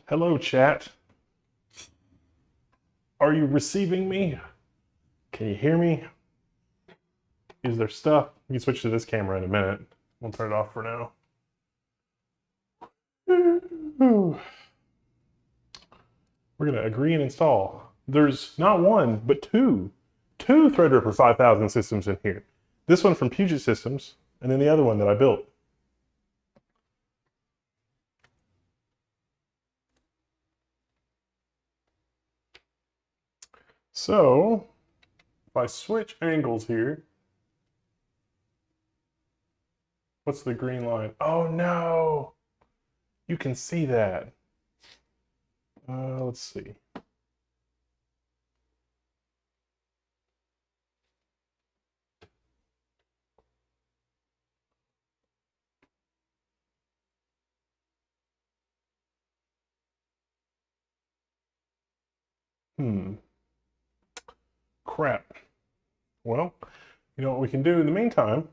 Hello, chat. Are you receiving me? Can you hear me? Is there stuff? You can switch to this camera in a minute. We'll turn it off for now. We're going to agree and install. There's not one, but two Threadripper 5000 systems in here. This one from Puget Systems, and then the other one that I built. So, if I switch angles here, what's the green line? Oh no! You can see that. Let's see. Crap. Well, you know what we can do in the meantime?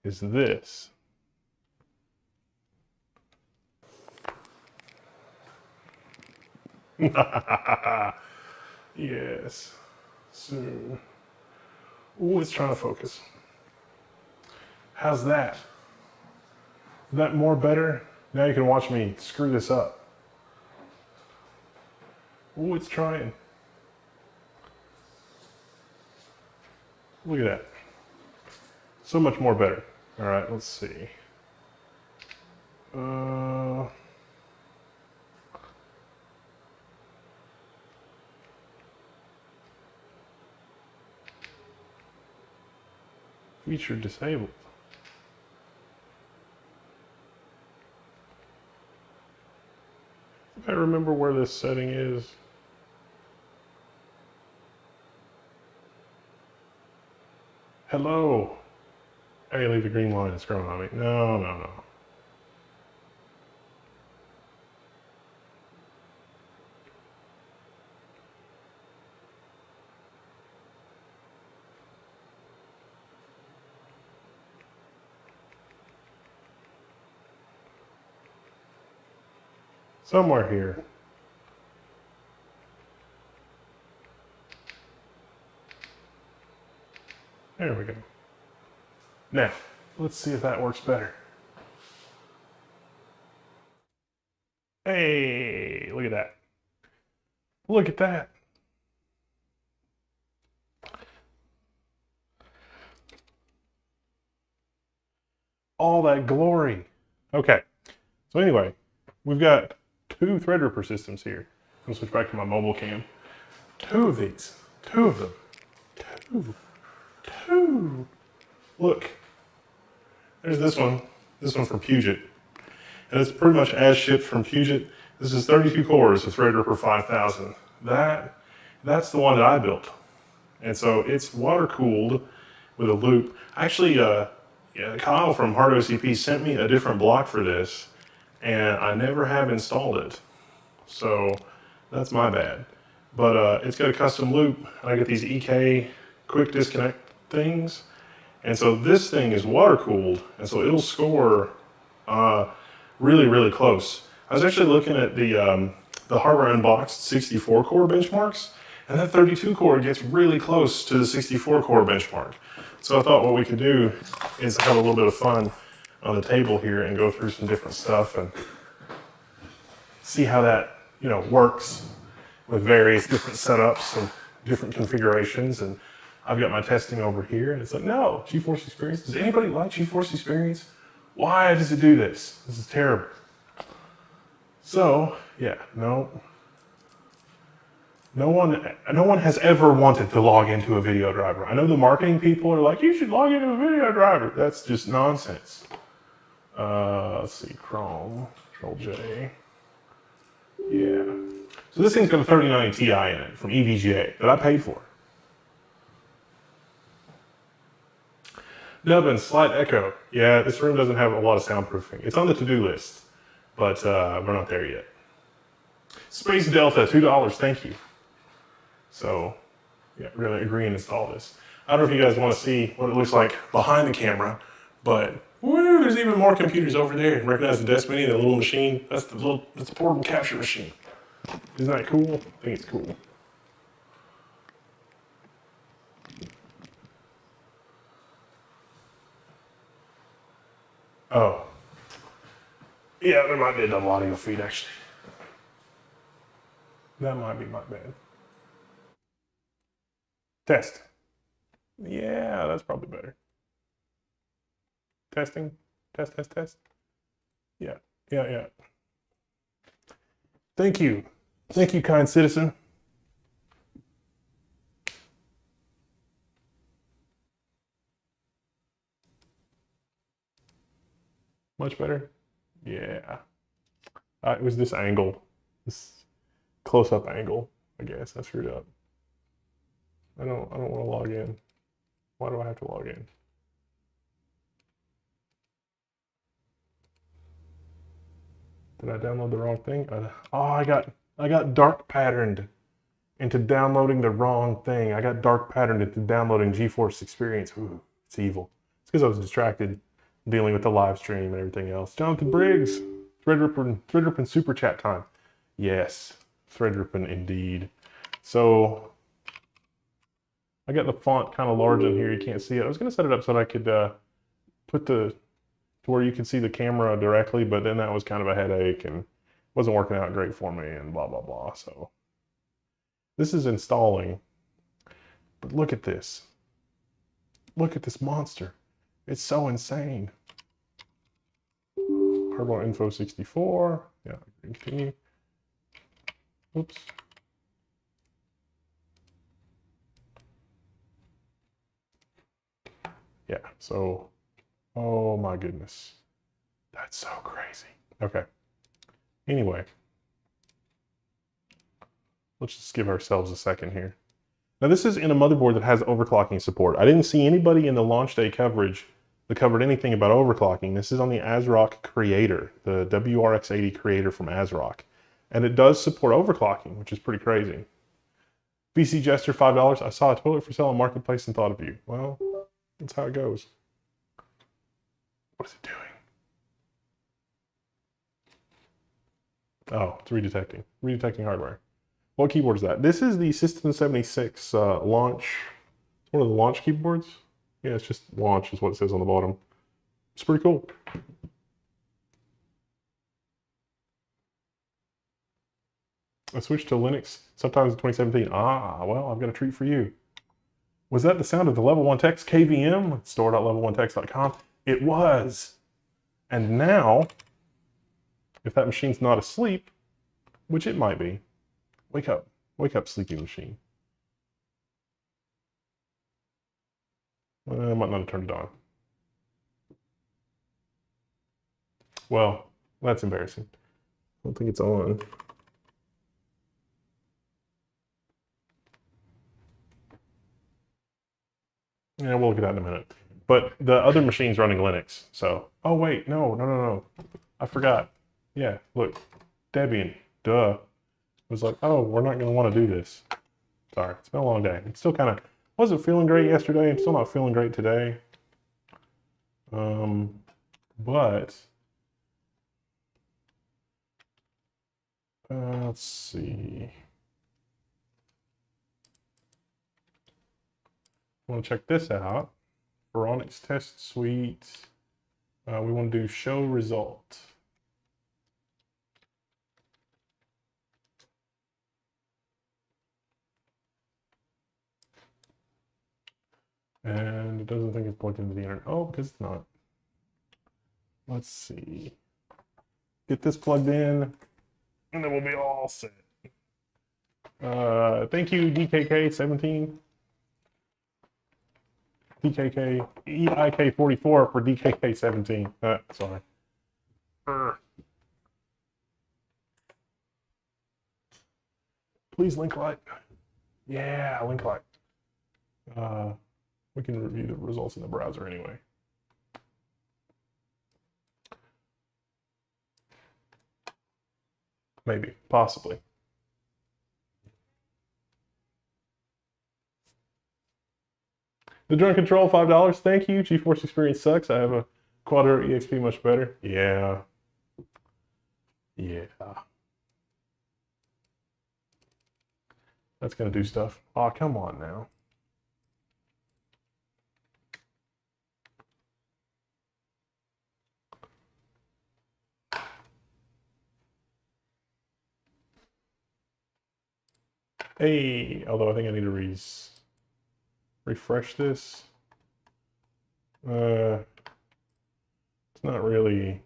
Is this. Yes. So, ooh, it's trying to focus. How's that? Is that more better? Now you can watch me screw this up. Ooh, it's trying. Look at that. So much more better. All right, let's see. Feature disabled. If I remember where this setting is. Hello. Hey, leave the green line, it's growing on me. No. Somewhere here. There we go. Now, let's see if that works better. Hey, look at that. Look at that. All that glory. Okay, so anyway, we've got two Threadripper systems here. I'm gonna switch back to my mobile cam. Two of these. Two of them. Two. Look. There's this one from Puget. And it's pretty much as shipped from Puget. This is 32 cores of Threadripper 5000. That's the one that I built. And so it's water cooled with a loop. Actually, Kyle from Hard OCP sent me a different block for this, and I never have installed it. So that's my bad. But it's got a custom loop. I get these EK quick disconnect things. And so this thing is water cooled, and so it'll score really, really close. I was actually looking at the Hardware Unboxed 64 core benchmarks, and that 32 core gets really close to the 64 core benchmark. So I thought what we could do is have a little bit of fun on the table here and go through some different stuff and see how that works with various different setups and different configurations. And I've got my testing over here, and it's like, no, GeForce Experience. Does anybody like GeForce Experience? Why does it do this? This is terrible. So, yeah, no one has ever wanted to log into a video driver. I know the marketing people are like, you should log into a video driver. That's just nonsense. Let's see, Chrome, Control J. Yeah. So this thing's got a 3090 Ti in it from EVGA that I paid for. Nubbin, slight echo. Yeah, this room doesn't have a lot of soundproofing. It's on the to-do list, but we're not there yet. Space Delta, $2, thank you. So, Yeah, we're gonna agree and install this. I don't know if you guys want to see what it looks like behind the camera, but woo, there's even more computers over there. Recognize the desk mini, that little machine? That's the portable capture machine. Isn't that cool? I think it's cool. Oh. Yeah, there might be a double audio feed actually. That might be my bad. Test. Yeah, that's probably better. Testing. Test, test, test. Yeah, yeah, yeah. Thank you. Thank you, kind citizen. Much better? Yeah. It was this angle. This close-up angle, I guess. I screwed up. I don't want to log in. Why do I have to log in? Did I download the wrong thing? I got dark patterned into downloading the wrong thing. I got dark patterned into downloading GeForce Experience. Ooh, it's evil. It's because I was distracted dealing with the live stream and everything else. Jonathan Briggs, Threadripper super chat time. Yes, Threadripper indeed. So I got the font kind of large in here. You can't see it. I was going to set it up so that I could put to where you can see the camera directly, but then that was kind of a headache and wasn't working out great for me and blah, blah, blah. So this is installing, but look at this. Look at this monster. It's so insane. Hardware info 64. Yeah, continue. Oops. Yeah, so, oh my goodness. That's so crazy. Okay. Anyway, let's just give ourselves a second here. Now this is in a motherboard that has overclocking support. I didn't see anybody in the launch day coverage that covered anything about overclocking. This is on the ASRock Creator, the WRX80 Creator from ASRock. And it does support overclocking, which is pretty crazy. VC Jester, $5. I saw a toilet for sale on Marketplace and thought of you. Well, that's how it goes. What is it doing? Oh, it's redetecting hardware. What keyboard is that? This is the System 76 launch. It's one of the launch keyboards. Yeah, it's just launch is what it says on the bottom. It's pretty cool. I switched to Linux sometimes in 2017. Ah, well, I've got a treat for you. Was that the sound of the level 1 text KVM? Store.level1text.com. It was. And now, if that machine's not asleep, which it might be, wake up, sleepy machine. I might not have turned it on. Well, that's embarrassing. I don't think it's on. Yeah, we'll look at that in a minute. But the other machine's running Linux, so. Oh wait, no. I forgot. Yeah, look, Debian, duh. It was like, oh, we're not gonna want to do this. Sorry, it's been a long day. I'm still kind of, wasn't feeling great yesterday. I'm still not feeling great today. But let's see. I want to check this out. Veronix test suite. We want to do show result. And it doesn't think it's plugged into the internet. Oh, because it's not. Let's see. Get this plugged in, and then we'll be all set. Thank you, DKK17. DKK, EIK44 for DKK17. Sorry. Please link like. Yeah, link like. We can review the results in the browser anyway. Maybe, possibly. The drone control, $5. Thank you. GeForce Experience sucks. I have a Quadro EXP much better. Yeah. Yeah. That's gonna do stuff. Oh, come on now. Hey, although I think I need to refresh this. It's not really,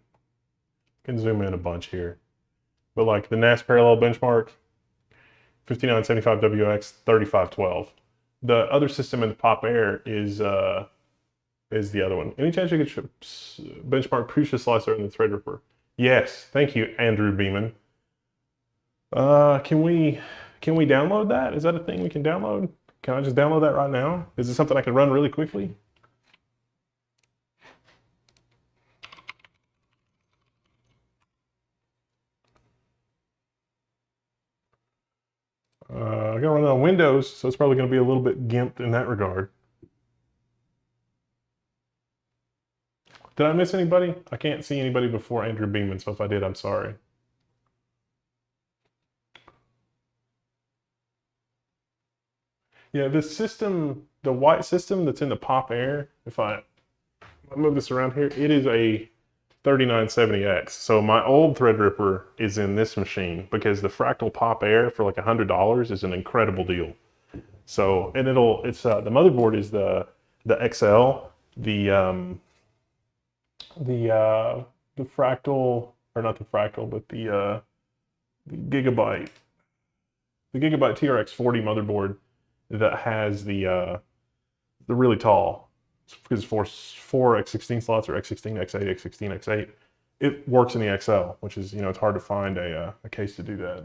can zoom in a bunch here. But like the NAS parallel benchmark, 5975WX, 3512. The other system in the Pop Air is the other one. Any chance you could benchmark Prusa Slicer in the Threadripper? Yes, thank you, Andrew Beeman. Can we download that? Is that a thing we can download? Can I just download that right now? Is it something I can run really quickly? I'm gonna run it on Windows, so it's probably gonna be a little bit gimped in that regard. Did I miss anybody? I can't see anybody before Andrew Beeman, so if I did, I'm sorry. Yeah, this system, the white system that's in the Pop Air, if I move this around here, it is a 3970X. So my old Threadripper is in this machine because the Fractal Pop Air for like $100 is an incredible deal. So, and it's the motherboard is the XL, the Fractal, or not the Fractal, but the Gigabyte TRX 40 motherboard that has the really tall, because four X16 slots, or X16, X8, X16, X8. It works in the XL, which is, it's hard to find a case to do that.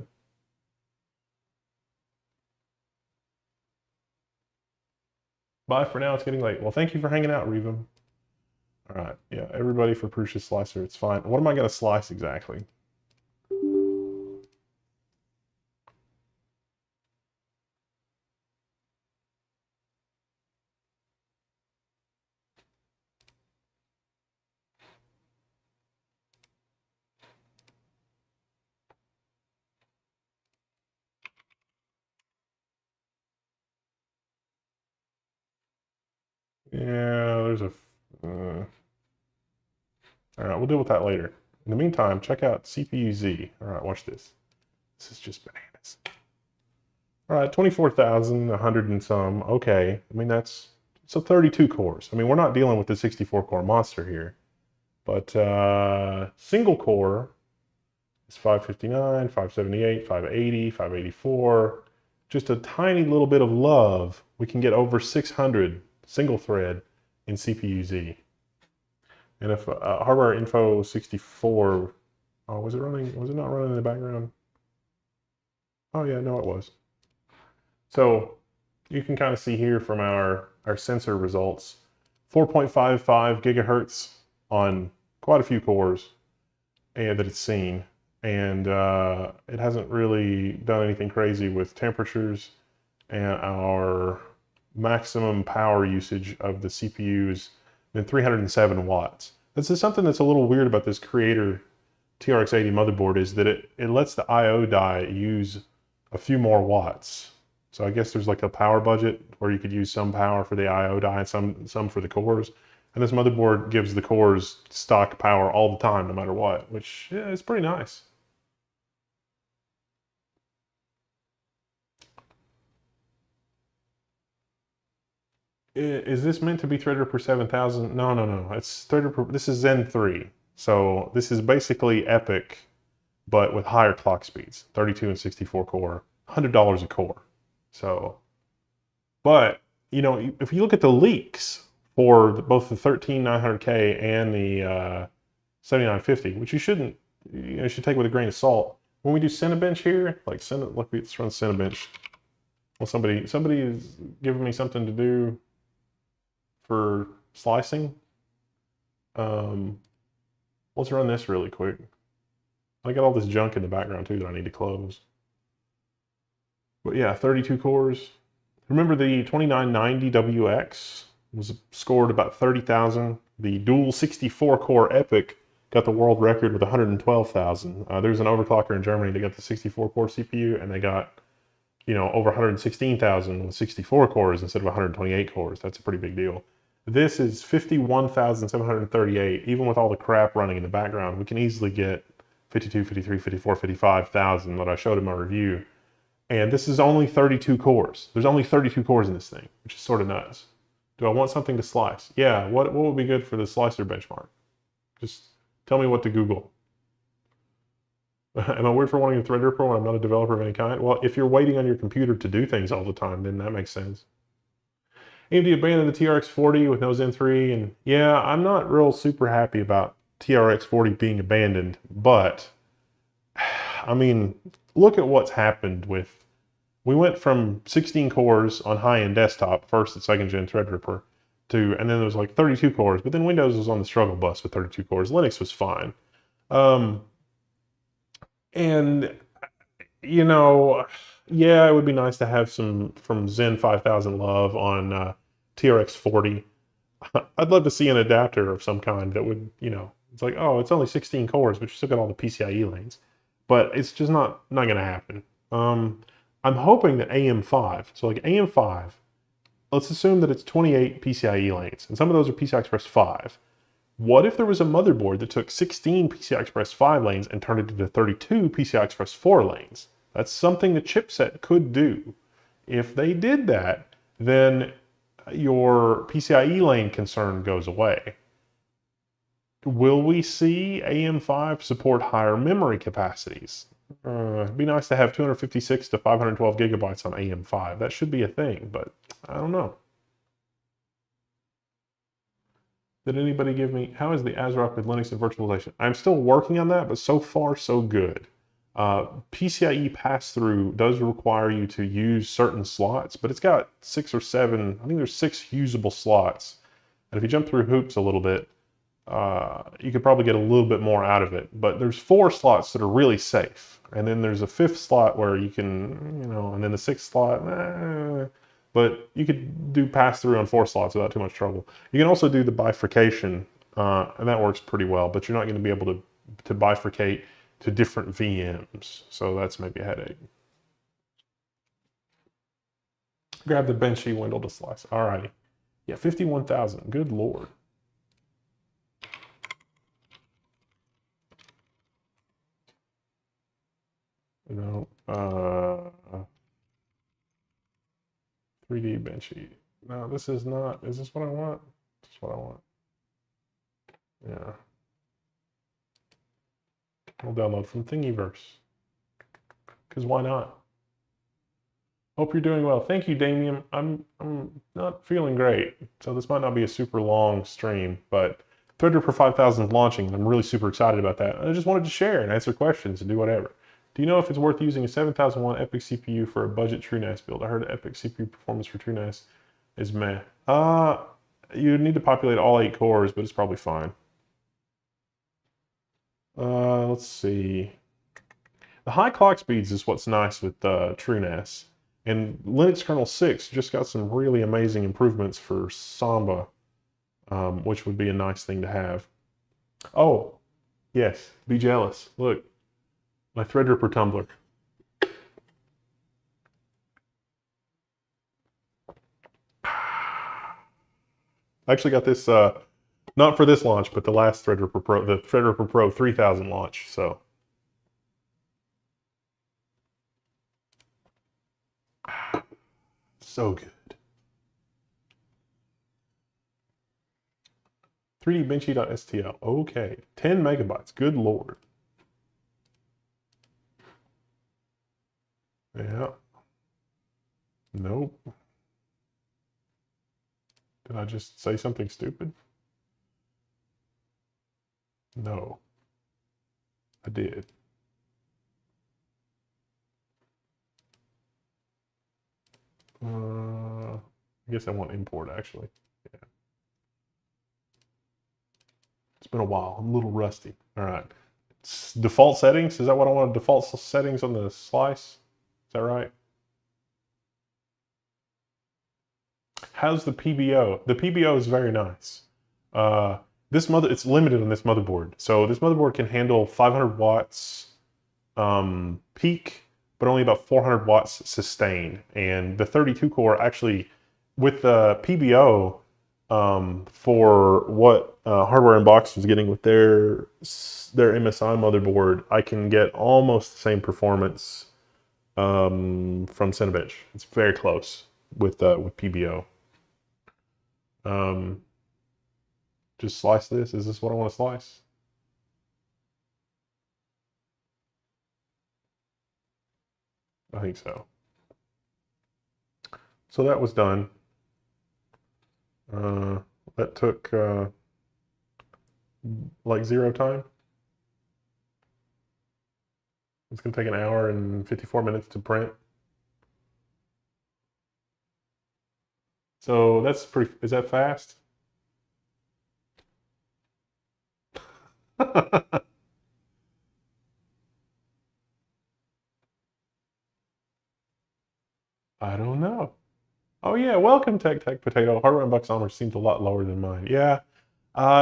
Bye for now, it's getting late. Well, thank you for hanging out, Revum. All right, yeah, everybody for Prusa Slicer, it's fine. What am I gonna slice exactly? Yeah, there's a... all right, we'll deal with that later. In the meantime, check out CPU-Z. All right, watch this. This is just bananas. All right, 24,100 and some. Okay, I mean, so 32 cores. I mean, we're not dealing with the 64-core monster here. But single core is 559, 578, 580, 584. Just a tiny little bit of love. We can get over 600 single thread in CPU-Z. And if hardware info 64, oh, was it not running in the background? Oh yeah, no, it was. So you can kind of see here from our sensor results, 4.55 gigahertz on quite a few cores and that it's seen. And it hasn't really done anything crazy with temperatures, and our maximum power usage of the CPUs been 307 watts. This is something that's a little weird about this Creator TRX80 motherboard, is that it lets the I/O die use a few more watts. So I guess there's like a power budget where you could use some power for the I/O die and some for the cores. And this motherboard gives the cores stock power all the time, no matter what, which, yeah, is pretty nice. Is this meant to be Threadripper 7000? No, no, no. It's Threadripper. This is Zen 3. So this is basically Epic, but with higher clock speeds, 32 and 64 core, $100 a core. So, but, if you look at the leaks for both the 13900K and the 7950, which you should take with a grain of salt. When we do Cinebench here, let's run Cinebench. Well, somebody is giving me something to do for slicing. Let's run this really quick. I got all this junk in the background too that I need to close. But yeah, 32 cores. Remember the 2990WX? was scored about 30,000. The dual 64 core Epic got the world record with 112,000. There's an overclocker in Germany that got the 64 core CPU, and they got, you know, over 116,000 with 64 cores instead of 128 cores. That's a pretty big deal. This is 51,738. Even with all the crap running in the background, we can easily get 52, 53, 54, 55,000 that I showed in my review. And this is only 32 cores. There's only 32 cores in this thing, which is sort of nuts. Do I want something to slice? Yeah, what would be good for the slicer benchmark? Just tell me what to Google. Am I weird for wanting a Threadripper when I'm not a developer of any kind? Well, if you're waiting on your computer to do things all the time, then that makes sense. AMD abandoned the TRX 40 with no Zen 3, and yeah, I'm not real super happy about TRX 40 being abandoned, but I mean, look at what's happened with, we went from 16 cores on high-end desktop, first and second gen Threadripper, and then there was like 32 cores, but then Windows was on the struggle bus with 32 cores. Linux was fine. And, you know, yeah, it would be nice to have some from Zen 5000 love on TRX 40. I'd love to see an adapter of some kind that would, you know, it's like, oh, it's only 16 cores, but you still got all the PCIe lanes. But it's just not going to happen. I'm hoping that AM5, so like AM5, let's assume that it's 28 PCIe lanes, and some of those are PCI Express 5. What if there was a motherboard that took 16 PCI Express 5 lanes and turned it into 32 PCI Express 4 lanes? That's something the chipset could do. If they did that, then your PCIe lane concern goes away. Will we see AM5 support higher memory capacities? It'd be nice to have 256 to 512 gigabytes on AM5. That should be a thing, but I don't know. Did anybody give me, how is the ASRock with Linux and virtualization? I'm still working on that, but so far so good. PCIe pass-through does require you to use certain slots, but it's got 6 or 7, I think there's 6 usable slots. And if you jump through hoops a little bit, you could probably get a little bit more out of it. But there's 4 slots that are really safe. And then there's a 5th slot where you can, you know, and then the 6th slot, but you could do pass-through on 4 slots without too much trouble. You can also do the bifurcation, and that works pretty well, but you're not going to be able to bifurcate to different VMs. So that's maybe a headache. Grab the benchy window to slice. Alrighty. Yeah, 51,000. Good Lord. No, 3D benchy. No, this is not. Is this what I want? This is what I want. Yeah. We'll download from Thingiverse. Because why not? Hope you're doing well. Thank you, Damien. I'm not feeling great, so this might not be a super long stream, but Threadripper 5000 is launching, and I'm really super excited about that. I just wanted to share and answer questions and do whatever. Do you know if it's worth using a 7001 Epic CPU for a budget TrueNAS build? I heard Epic CPU performance for TrueNAS is meh. You need to populate all 8 cores, but it's probably fine. Let's see. The high clock speeds is what's nice with TrueNAS. And Linux kernel 6 just got some really amazing improvements for Samba, which would be a nice thing to have. Oh, yes, be jealous. Look, my Threadripper tumbler. I actually got this, not for this launch, but the last Threadripper Pro, the Threadripper Pro 3000 launch, so. So good. 3dbenchy.stl. Okay, 10 megabytes. Good Lord. Yeah. Nope. Did I just say something stupid? No. I did. I guess I want import actually. Yeah. It's been a while. I'm a little rusty. All right. Default settings. Is that what I want? Default settings on the slice. Is that right? How's the PBO? The PBO is very nice. It's limited on this motherboard. So this motherboard can handle 500 watts peak, but only about 400 watts sustain. And the 32 core actually, with the PBO, for what Hardware Unboxed was getting with their MSI motherboard, I can get almost the same performance from Cinebench. It's very close with PBO. Just slice this. Is this what I want to slice? I think so. So that was done. That took like 0 time. It's gonna take an hour and 54 minutes to print. So that's pretty, is that fast? I don't know. Oh yeah, welcome Tech Potato. Hardware Unboxed armor seems a lot lower than mine. Yeah,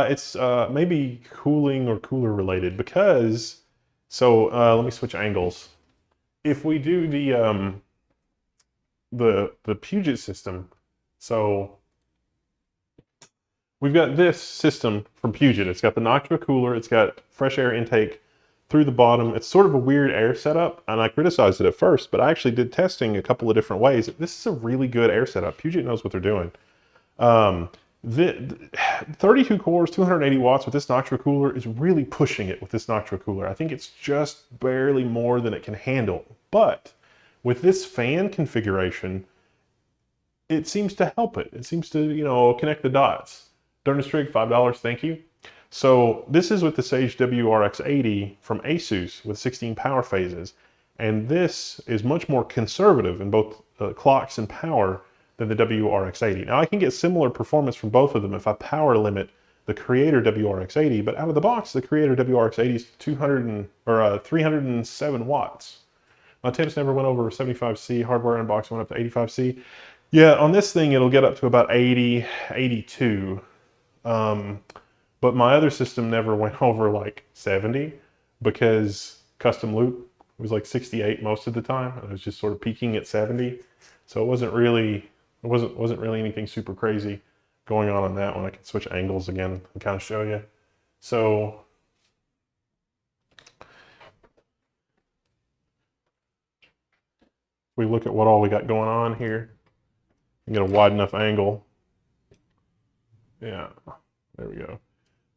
it's maybe cooling or cooler related because, so let me switch angles. If we do the Puget system, so we've got this system from Puget. It's got the Noctua cooler, it's got fresh air intake through the bottom. It's sort of a weird air setup, and I criticized it at first, but I actually did testing a couple of different ways. This is a really good air setup. Puget knows what they're doing. The 32 cores, 280 watts with this Noctua cooler is really pushing it with this Noctua cooler. I think it's just barely more than it can handle. But with this fan configuration, it seems to help it. It seems to, you know, connect the dots. Durnastrig, $5, thank you. So this is with the Sage WRX80 from Asus with 16 power phases. And this is much more conservative in both clocks and power than the WRX80. Now I can get similar performance from both of them if I power limit the Creator WRX80, but out of the box, the Creator WRX80 is 307 watts. My temps never went over 75C, Hardware Unboxed went up to 85C. Yeah, on this thing, it'll get up to about 80, 82. But my other system never went over like 70 because custom loop was like 68 most of the time. I was just sort of peaking at 70. So it wasn't really anything super crazy going on that one. I can switch angles again and kind of show you. So we look at what all we got going on here. You get a wide enough angle. Yeah, there we go.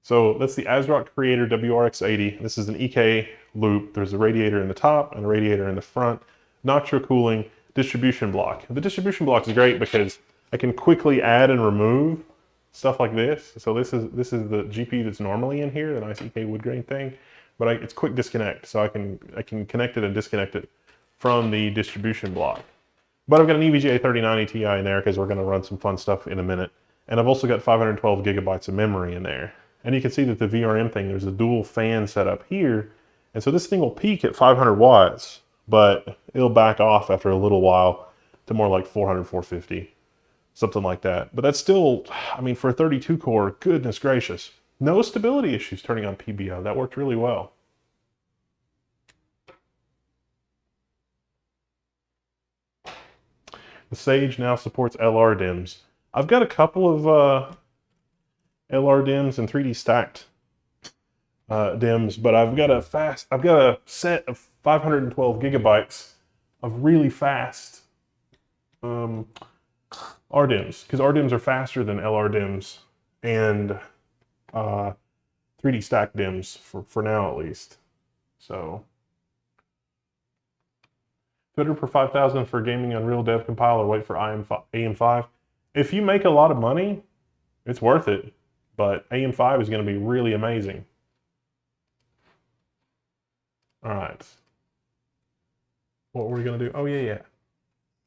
So that's the ASRock Creator WRX80. This is an EK loop. There's a radiator in the top and a radiator in the front. Noctua cooling distribution block. The distribution block is great because I can quickly add and remove stuff like this. So this is the GPU that's normally in here, the nice EK wood grain thing, but it's quick disconnect. So I can connect it and disconnect it from the distribution block. But I've got an EVGA 3090 Ti in there because we're going to run some fun stuff in a minute. And I've also got 512 gigabytes of memory in there. And you can see that the VRM thing, there's a dual fan setup here. And so this thing will peak at 500 watts, but it'll back off after a little while to more like 400, 450, something like that. But that's still, I mean, for a 32 core, goodness gracious. No stability issues turning on PBO. That worked really well. The Sage now supports LR DIMMs. I've got a couple of LR DIMMs and 3D stacked DIMMs, but I've got a set of 512 gigabytes of really fast RDIMMs, because RDIMMs are faster than LR DIMMs and 3D stacked DIMMs for now at least. So Threadripper 5000 for gaming Unreal Dev compiler. Wait for AM5. If you make a lot of money, it's worth it. But AM5 is going to be really amazing. All right. What were we going to do? Oh, yeah.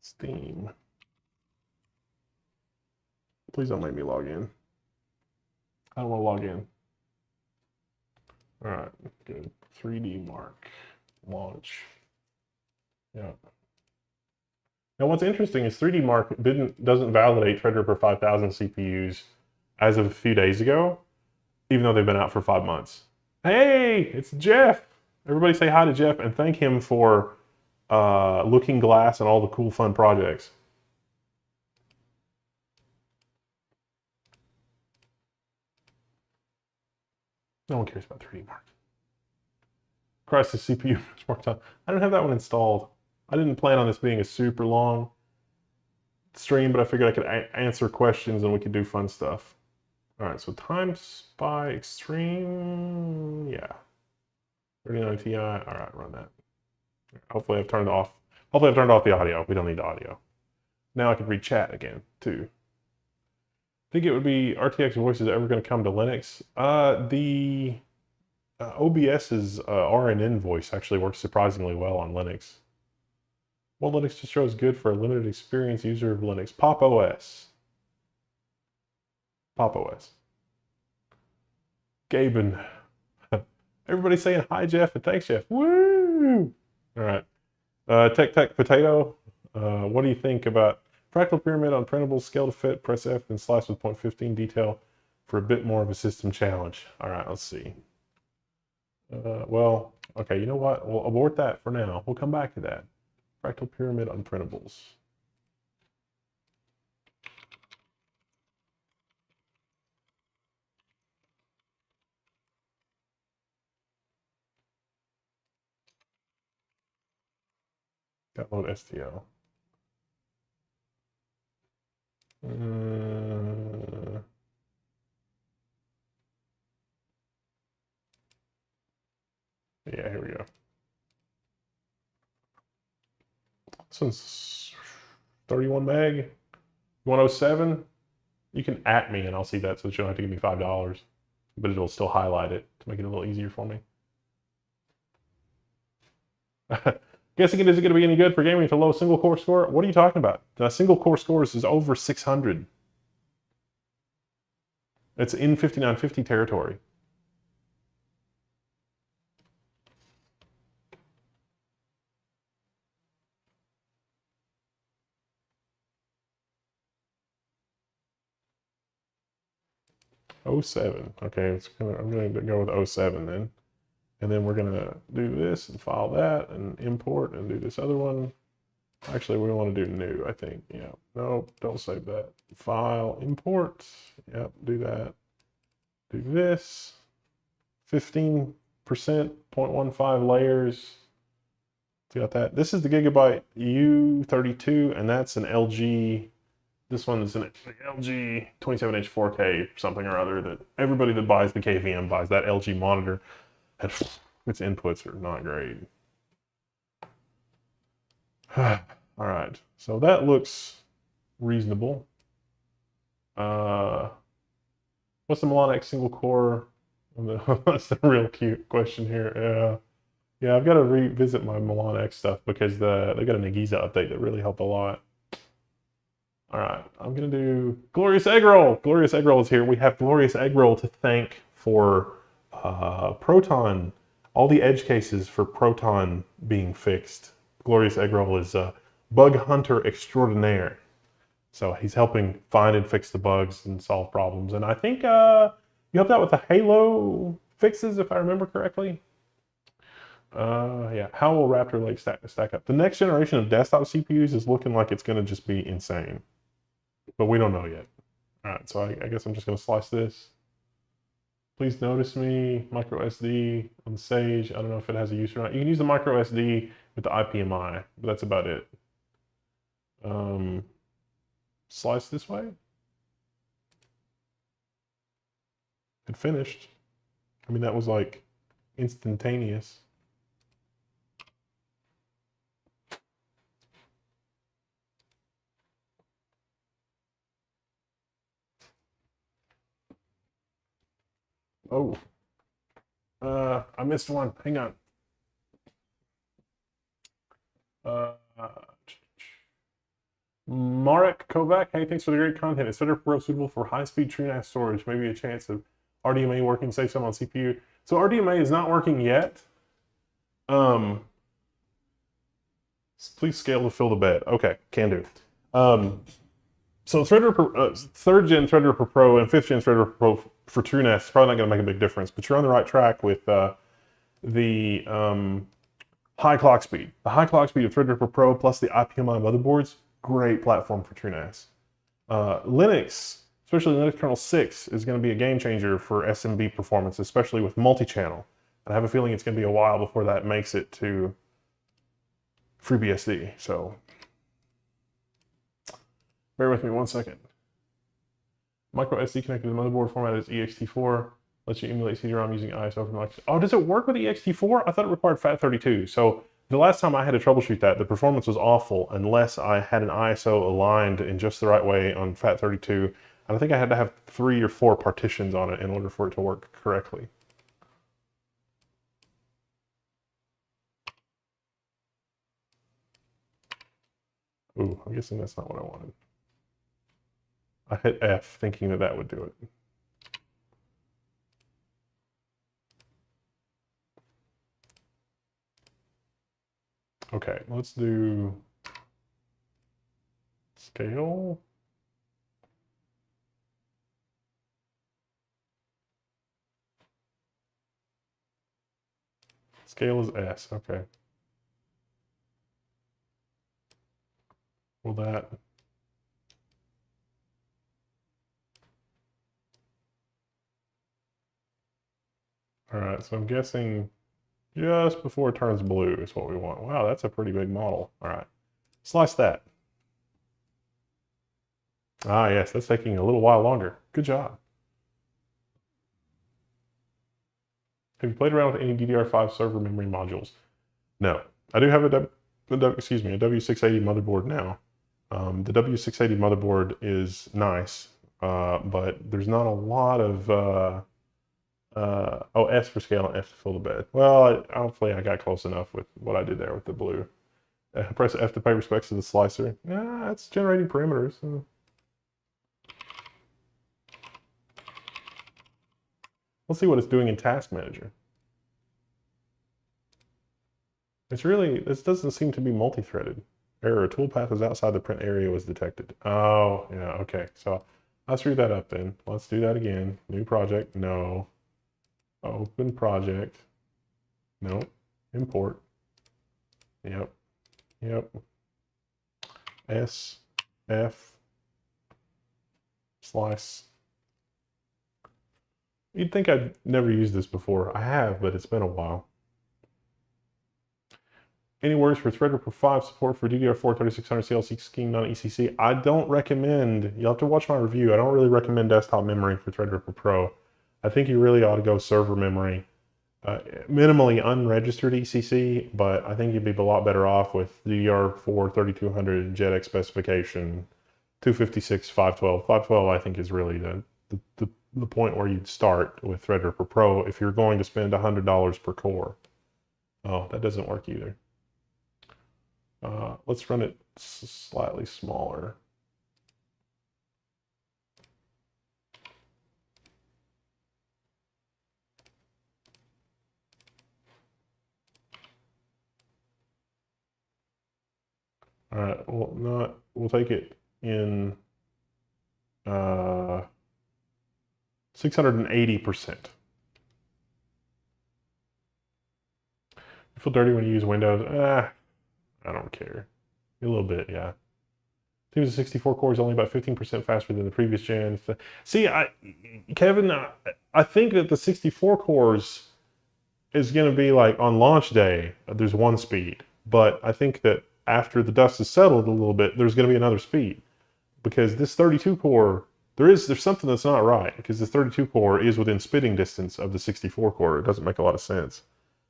Steam. Please don't make me log in. I don't want to log in. All right, good. 3D Mark. Launch. Yeah. Now, what's interesting is 3D Mark doesn't validate Threadripper 5000 CPUs as of a few days ago, even though they've been out for 5 months. Hey, it's Jeff. Everybody say hi to Jeff and thank him for Looking Glass and all the cool, fun projects. No one cares about 3D Mark. Crisis CPU benchmark time. I don't have that one installed. I didn't plan on this being a super long stream, but I figured I could answer questions and we could do fun stuff. All right, so Time Spy Extreme, yeah. 39 Ti, all right, run that. Hopefully I've turned off the audio. We don't need the audio. Now I can read chat again, too. Think it would be RTX Voice is ever going to come to Linux? The OBS's RNN voice actually works surprisingly well on Linux. What Linux distro is good for a limited experience user of Linux? Pop OS. Pop OS. Gaben. Everybody saying hi, Jeff, and thanks, Jeff. Woo! All right. Tech Potato. What do you think about fractal pyramid on printable scale to fit? Press F and slice with 0.15 detail for a bit more of a system challenge. All right, let's see. Well, okay, you know what? We'll abort that for now. We'll come back to that. Fractal pyramid on printables. Download STL. Yeah, here we go. This one's 31 meg, 107. You can at me and I'll see that, so you don't have to give me $5, but it'll still highlight it to make it a little easier for me. Guessing it isn't going to be any good for gaming with a low single core score. What are you talking about? The single core scores is over 600. It's in 5950 territory. '07. Okay, I'm going to go with '07 then. And then we're going to do this and file that and import and do this other one. Actually, we want to do new, I think. Yeah. No, don't save that. File, import. Yep, do that. Do this. 15%, 0.15 layers. Got that. This is the Gigabyte U32, and that's an LG. This one is an LG 27-inch 4K something or other that everybody that buys the KVM buys that LG monitor. And its inputs are not great. All right, so that looks reasonable. What's the Milan X single core? That's a real cute question here. Yeah, I've got to revisit my Milan X stuff because they got a Nagiza update that really helped a lot. All right, I'm gonna do Glorious Egg Roll. Glorious Egg Roll is here. We have Glorious Egg Roll to thank for Proton, all the edge cases for Proton being fixed. Glorious Egg Roll is a bug hunter extraordinaire. So he's helping find and fix the bugs and solve problems. And I think you helped out with the Halo fixes, if I remember correctly. Yeah, how will Raptor Lake stack up? The next generation of desktop CPUs is looking like it's going to just be insane. But we don't know yet. All right, so I guess I'm just going to slice this. Please notice me, micro SD on Sage. I don't know if it has a use or not. You can use the micro SD with the IPMI, but that's about it. Slice this way. It finished. I mean, that was like instantaneous. Oh, I missed one. Hang on. Marek Kovac, hey, thanks for the great content. Is Threadripper Pro suitable for high-speed TrueNAS storage? Maybe a chance of RDMA working, save some on CPU. So RDMA is not working yet. Please scale to fill the bed. Okay, can do. So Threadripper, third gen Threadripper Pro and fifth gen Threadripper Pro for TrueNAS is probably not going to make a big difference, but you're on the right track with the high clock speed. The high clock speed of Threadripper Pro plus the IPMI motherboards, great platform for TrueNAS. Linux, especially Linux kernel 6, is going to be a game changer for SMB performance, especially with multi-channel. And I have a feeling it's going to be a while before that makes it to FreeBSD. So bear with me 1 second. Micro SD connected to the motherboard format is ext4. Lets you emulate CD-ROM using ISO from like. Oh, does it work with ext4? I thought it required FAT32. So the last time I had to troubleshoot that, the performance was awful unless I had an ISO aligned in just the right way on FAT32. And I think I had to have 3 or 4 partitions on it in order for it to work correctly. Ooh, I'm guessing that's not what I wanted. I hit F thinking that that would do it. Okay, let's do scale. Scale is S, okay. Will that... All right, so I'm guessing just before it turns blue is what we want. Wow, that's a pretty big model. All right, slice that. Ah, yes, that's taking a little while longer. Good job. Have you played around with any DDR5 server memory modules? No. I do have a W680 motherboard now. The W680 motherboard is nice, but there's not a lot of... oh, S for scale and F to fill the bed. Well, hopefully I got close enough with what I did there with the blue. Press F to pay respects to the slicer. Yeah, it's generating parameters. Let's see what it's doing in Task Manager. It's really, this doesn't seem to be multi-threaded. Error, toolpath is outside the print area was detected. Oh, yeah, okay. So I screwed that up then. Let's do that again. New project, no. Open project. Nope. Import. Yep. Yep. S, F, slice. You'd think I'd never used this before. I have, but it's been a while. Any words for Threadripper 5 support for DDR4 3600 CLC scheme non-ECC? I don't recommend, you'll have to watch my review. I don't really recommend desktop memory for Threadripper Pro. I think you really ought to go server memory. Minimally unregistered ECC, but I think you'd be a lot better off with DDR4 3200 JEDEC specification, 256, 512. 512 I think is really the point where you'd start with Threadripper Pro if you're going to spend $100 per core. Oh, that doesn't work either. Let's run it slightly smaller. All right, well, we'll take it in 680%. You feel dirty when you use Windows? I don't care. A little bit, yeah. Seems the 64 core is only about 15% faster than the previous gen. See, Kevin, I think that the 64 cores is going to be like on launch day, there's one speed. But I think that after the dust has settled a little bit, there's going to be another speed. Because this 32 core, there's something that's not right. Because the 32 core is within spitting distance of the 64 core. It doesn't make a lot of sense.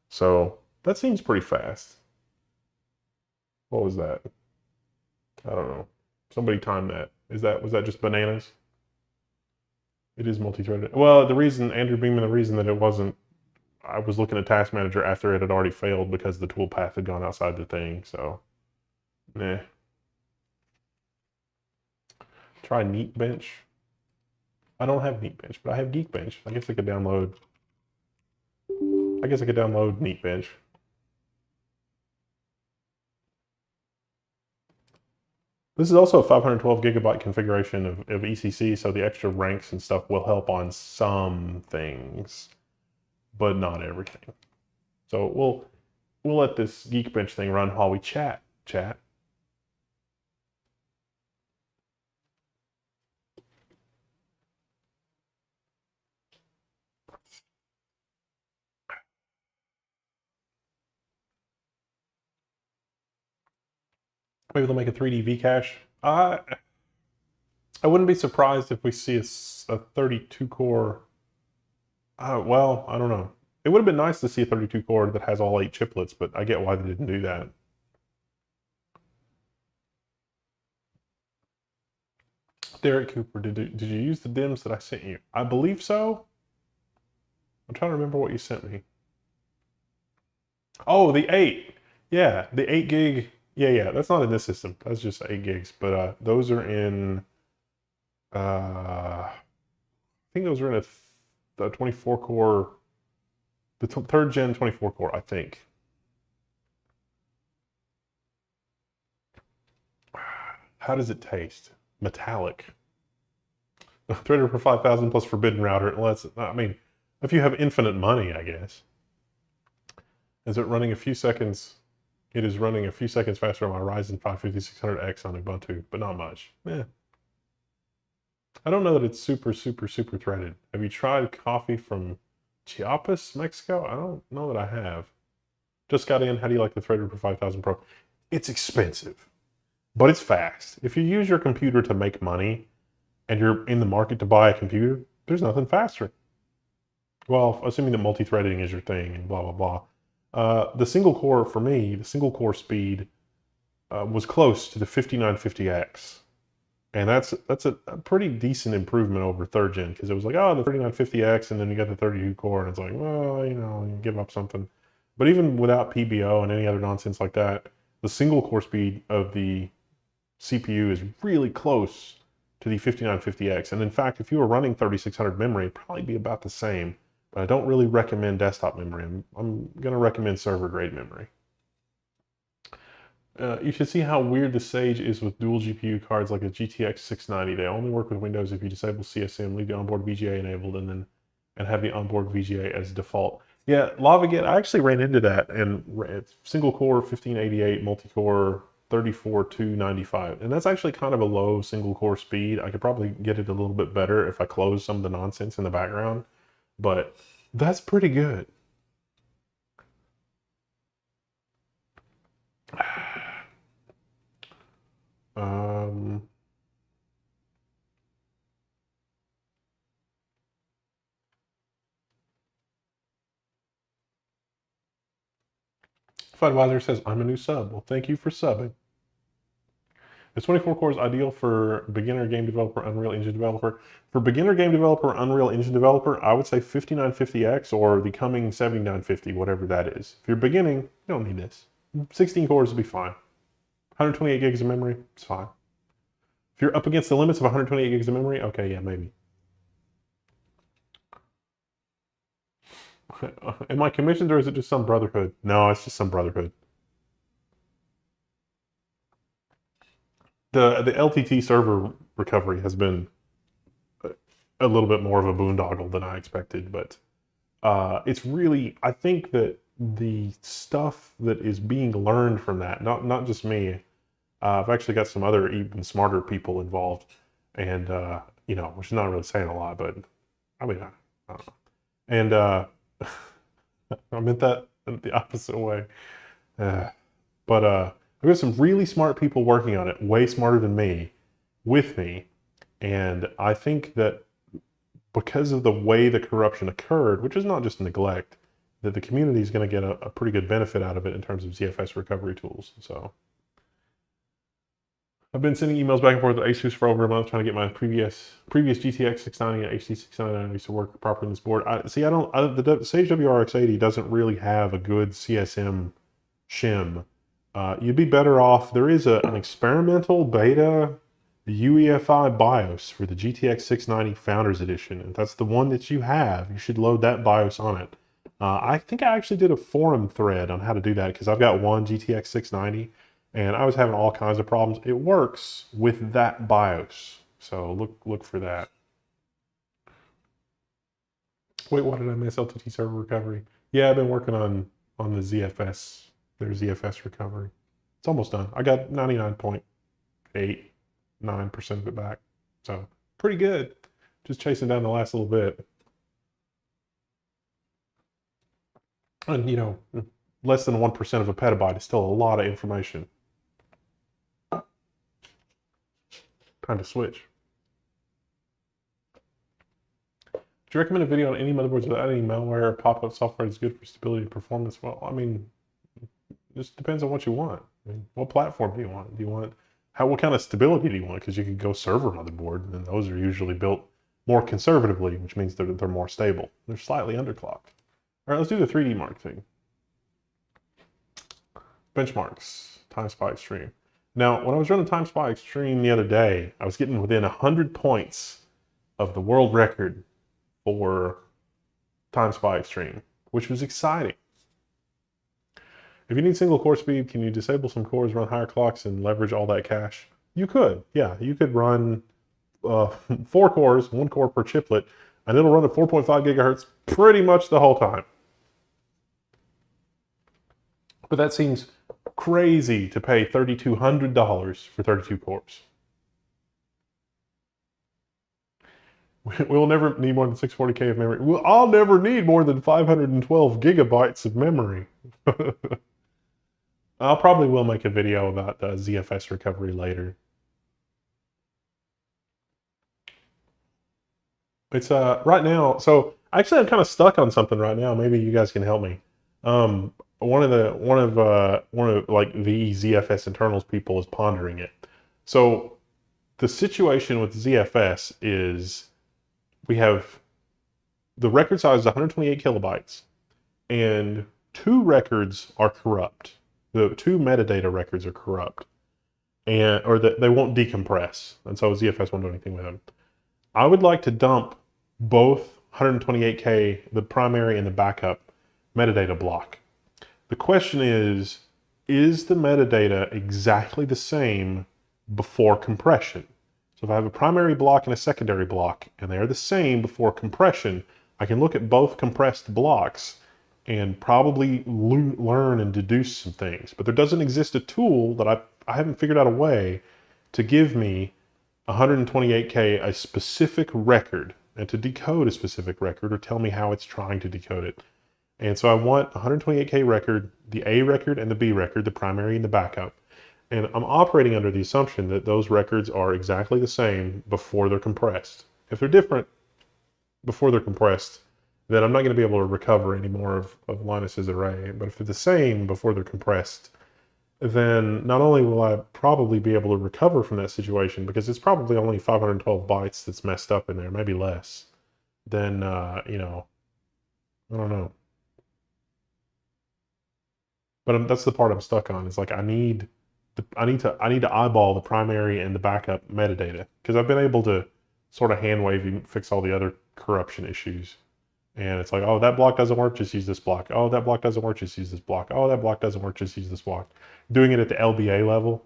So that seems pretty fast. What was that? I don't know. Somebody timed that. Was that just bananas? It is multi-threaded. Well, Andrew Beeman, the reason that it wasn't, I was looking at Task Manager after it had already failed because the toolpath had gone outside the thing, so, nah. Try Neatbench. I don't have Neatbench, but I have Geekbench. I guess I could download Neatbench. This is also a 512 gigabyte configuration of ECC, so the extra ranks and stuff will help on some things, but not everything. So we'll let this Geekbench thing run while we chat. Maybe they'll make a 3D V-cache. I wouldn't be surprised if we see a 32 core. Well, I don't know. It would have been nice to see a 32 core that has all 8 chiplets, but I get why they didn't do that. Derek Cooper, did you use the DIMMs that I sent you? I believe so. I'm trying to remember what you sent me. Oh, the 8. Yeah, the 8 gig. Yeah, that's not in this system. That's just 8 gigs. But those are in, I think those are in a 24 core, the third gen 24 core, I think. How does it taste? Metallic. Threadripper 5000 plus Forbidden Router. Unless, I mean, if you have infinite money, I guess. Is it running a few seconds? It is running a few seconds faster on my Ryzen 5 5600X on Ubuntu, but not much. I don't know that it's super threaded. Have you tried coffee from Chiapas, Mexico? I don't know that I have. Just got in. How do you like the Threadripper 5000 Pro? It's expensive, but it's fast. If you use your computer to make money and you're in the market to buy a computer, there's nothing faster. Well, assuming that multi-threading is your thing and blah, blah, blah. The single core, for me, the single core speed was close to the 5950X. And that's a pretty decent improvement over third gen, because it was like, oh, the 3950X, and then you got the 32 core, and it's like, well, you give up something. But even without PBO and any other nonsense like that, the single core speed of the CPU is really close to the 5950X. And in fact, if you were running 3600 memory, it'd probably be about the same. But I don't really recommend desktop memory. I'm going to recommend server grade memory. You should see how weird the Sage is with dual GPU cards like a GTX 690. They only work with Windows if you disable CSM, leave the onboard VGA enabled, and have the onboard VGA as default. Yeah, LavaGet, I actually ran into that, and it's single core 1588, multi-core 34295, and that's actually kind of a low single core speed. I could probably get it a little bit better if I close some of the nonsense in the background, but that's pretty good. Fudweiser says, I'm a new sub. Well, thank you for subbing. Is 24 cores ideal for beginner game developer, Unreal Engine developer? For beginner game developer, Unreal Engine developer, I would say 5950X or the coming 7950, whatever that is. If you're beginning, you don't need this. 16 cores will be fine. 128 gigs of memory, it's fine. If you're up against the limits of 128 gigs of memory, okay, yeah, maybe. Am I commissioned, or is it just some brotherhood? No, it's just some brotherhood. The LTT server recovery has been a little bit more of a boondoggle than I expected, but it's really, I think that the stuff that is being learned from that, not just me, I've actually got some other even smarter people involved, and which is not really saying a lot, but I mean, I don't know. And I meant that in the opposite way. But I've got some really smart people working on it, way smarter than me, with me. And I think that because of the way the corruption occurred, which is not just neglect, that the community is going to get a pretty good benefit out of it in terms of ZFS recovery tools. So I've been sending emails back and forth with ASUS for over a month, trying to get my previous GTX 690 and HD 699 used to work properly on this board. The Sage WRX80 doesn't really have a good CSM shim. You'd be better off. There is an experimental beta UEFI BIOS for the GTX 690 Founders Edition. If that's the one that you have, you should load that BIOS on it. I think I actually did a forum thread on how to do that, because I've got one GTX 690. and I was having all kinds of problems. It works with that BIOS, so look for that. Wait, what did I miss? LTT server recovery. Yeah, I've been working on the ZFS, their ZFS recovery. It's almost done. I got 99.89% of it back, so pretty good. Just chasing down the last little bit. And you know, less than 1% of a petabyte is still a lot of information. Time to switch. Do you recommend a video on any motherboards without any malware or pop-up software that's good for stability and performance? Well, I mean, it just depends on what you want. I mean, what platform do you want? Do you want what kind of stability do you want? Because you could go server motherboard, and those are usually built more conservatively, which means they're more stable. They're slightly underclocked. All right, let's do the 3D Mark thing. Benchmarks, TimeSpy Extreme. Now, when I was running TimeSpy Extreme the other day, I was getting within 100 points of the world record for TimeSpy Extreme, which was exciting. If you need single core speed, can you disable some cores, run higher clocks, and leverage all that cache? You could, yeah. You could run 4 cores, 1 core per chiplet, and it'll run at 4.5 gigahertz pretty much the whole time. But that seems crazy to pay $3,200 for 32 cores. We'll never need more than 640K of memory. I'll never need more than 512 gigabytes of memory. I'll probably will make a video about the ZFS recovery later. It's right now, so actually I'm kind of stuck on something right now. Maybe you guys can help me. One of like the ZFS internals people is pondering it. So the situation with ZFS is we have the record size is 128 kilobytes, and 2 records are corrupt. The 2 metadata records are corrupt, or that they won't decompress, and so ZFS won't do anything with them. I would like to dump both 128K, the primary and the backup metadata block. The question is the metadata exactly the same before compression? So if I have a primary block and a secondary block, and they're the same before compression, I can look at both compressed blocks and probably learn and deduce some things. But there doesn't exist a tool that I haven't figured out a way to give me 128K, a specific record, and to decode a specific record or tell me how it's trying to decode it. And so I want 128K record, the A record and the B record, the primary and the backup. And I'm operating under the assumption that those records are exactly the same before they're compressed. If they're different before they're compressed, then I'm not going to be able to recover any more of Linus's array. But if they're the same before they're compressed, then not only will I probably be able to recover from that situation, because it's probably only 512 bytes that's messed up in there, maybe less, then, you know, I don't know. But that's the part I'm stuck on. Is like I need to eyeball the primary and the backup metadata, because I've been able to sort of hand wave and fix all the other corruption issues. And it's like, oh, that block doesn't work, just use this block. Oh, that block doesn't work, just use this block. Oh, that block doesn't work, just use this block. Doing it at the LBA level,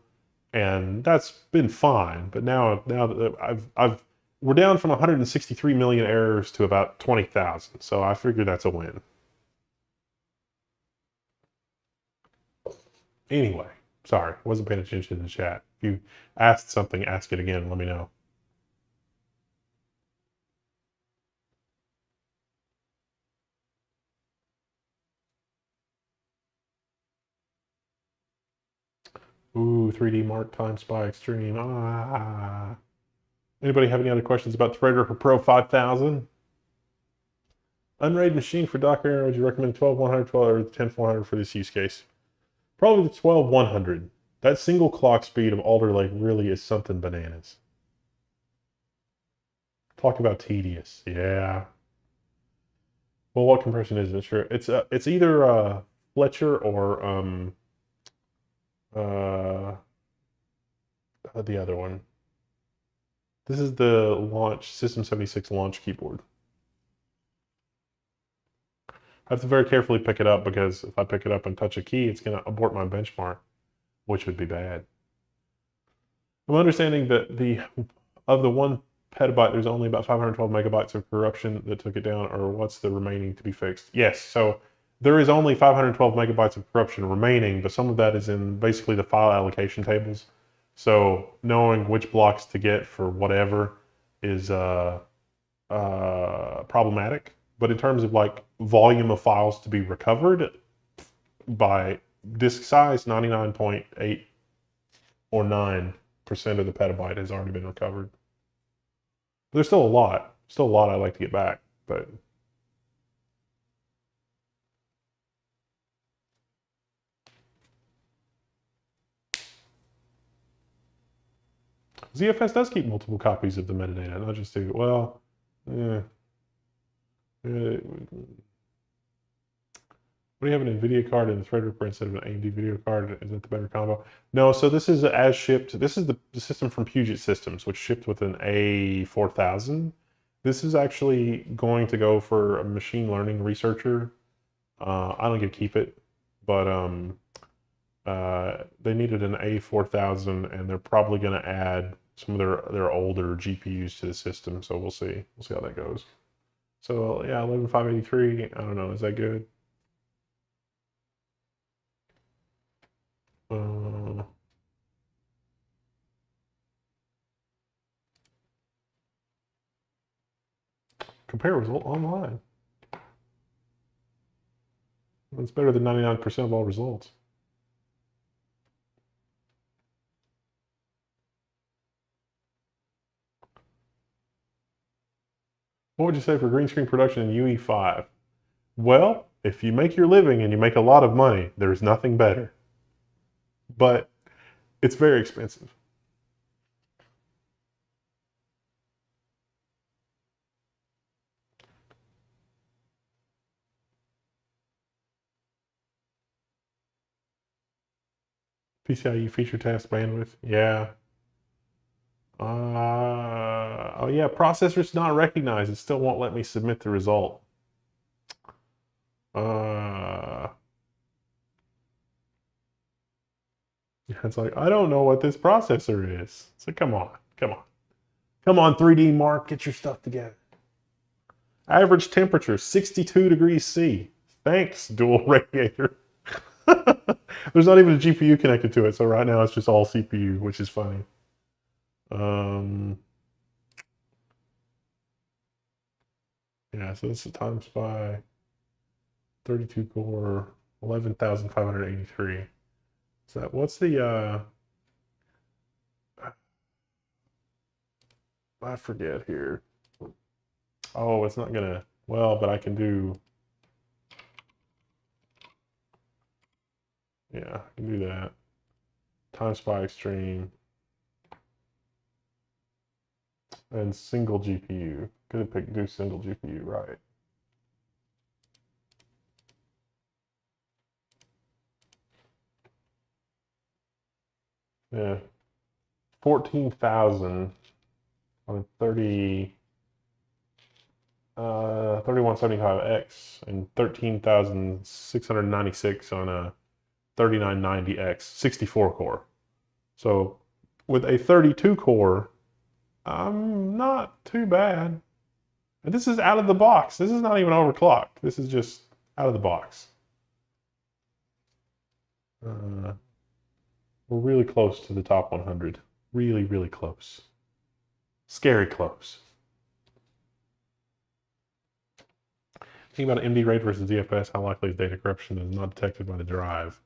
and that's been fine. But now that we're down from 163 million errors to about 20,000. So I figure that's a win. Anyway, sorry, wasn't paying attention to the chat. If you asked something, ask it again. Let me know. Ooh, 3D Mark TimeSpy Extreme. Ah. Anybody have any other questions about Threadripper Pro 5000? Unraid machine for Docker, would you recommend 12100, 12, or 10400 for this use case? Probably the 12100. That single clock speed of Alder Lake really is something bananas. Talk about tedious. Yeah. Well, what compression is it? Sure. It's either Fletcher or the other one. This is the launch System 76 launch keyboard. I have to very carefully pick it up, because if I pick it up and touch a key, it's going to abort my benchmark. which would be bad. I'm understanding that of the 1 petabyte, there's only about 512 megabytes of corruption that took it down, or what's the remaining to be fixed? Yes, so there is only 512 megabytes of corruption remaining, but some of that is in basically the file allocation tables. So knowing which blocks to get for whatever is problematic. But in terms of like volume of files to be recovered by disk size, 99.8 or 9% of the petabyte has already been recovered. There's still a lot. Still a lot I'd like to get back, but ZFS does keep multiple copies of the metadata, not just two. Well, what do you have, an NVIDIA card and a Threadripper instead of an AMD video card? Is that the better combo? No, so this is as shipped. This is the system from Puget Systems, which shipped with an A4000. This is actually going to go for a machine learning researcher. I don't get to keep it, but they needed an A4000, and they're probably going to add some of their older GPUs to the system. So we'll see. We'll see how that goes. So yeah, 11583. I don't know. Is that good? Compare result online. It's better than 99% of all results. What would you say for green screen production in UE5? Well, if you make your living and you make a lot of money, there's nothing better. But it's very expensive. PCIe feature test bandwidth, yeah. Oh yeah, processor's not recognized. It still won't let me submit the result. It's like, I don't know what this processor is. So come on, come on. Come on, 3D Mark, get your stuff together. Average temperature, 62 degrees C. Thanks, dual radiator. There's not even a GPU connected to it, so right now it's just all CPU, which is funny. Yeah, so this is times by 32 core, 11,583. So what's the I forget here. Oh, it's not gonna, well, but I can do, yeah, I can do that. Times by extreme. And single GPU. Could have do single GPU, right? Yeah. 14,000 on 3175X and 13,696 on a 3990X 64 core. So with a 32 core, I'm not too bad. And this is out of the box. This is not even overclocked. This is just out of the box. We're really close to the top 100. Really, really close. Scary close. Thinking about MD RAID versus ZFS, how likely is data corruption is not detected by the drive?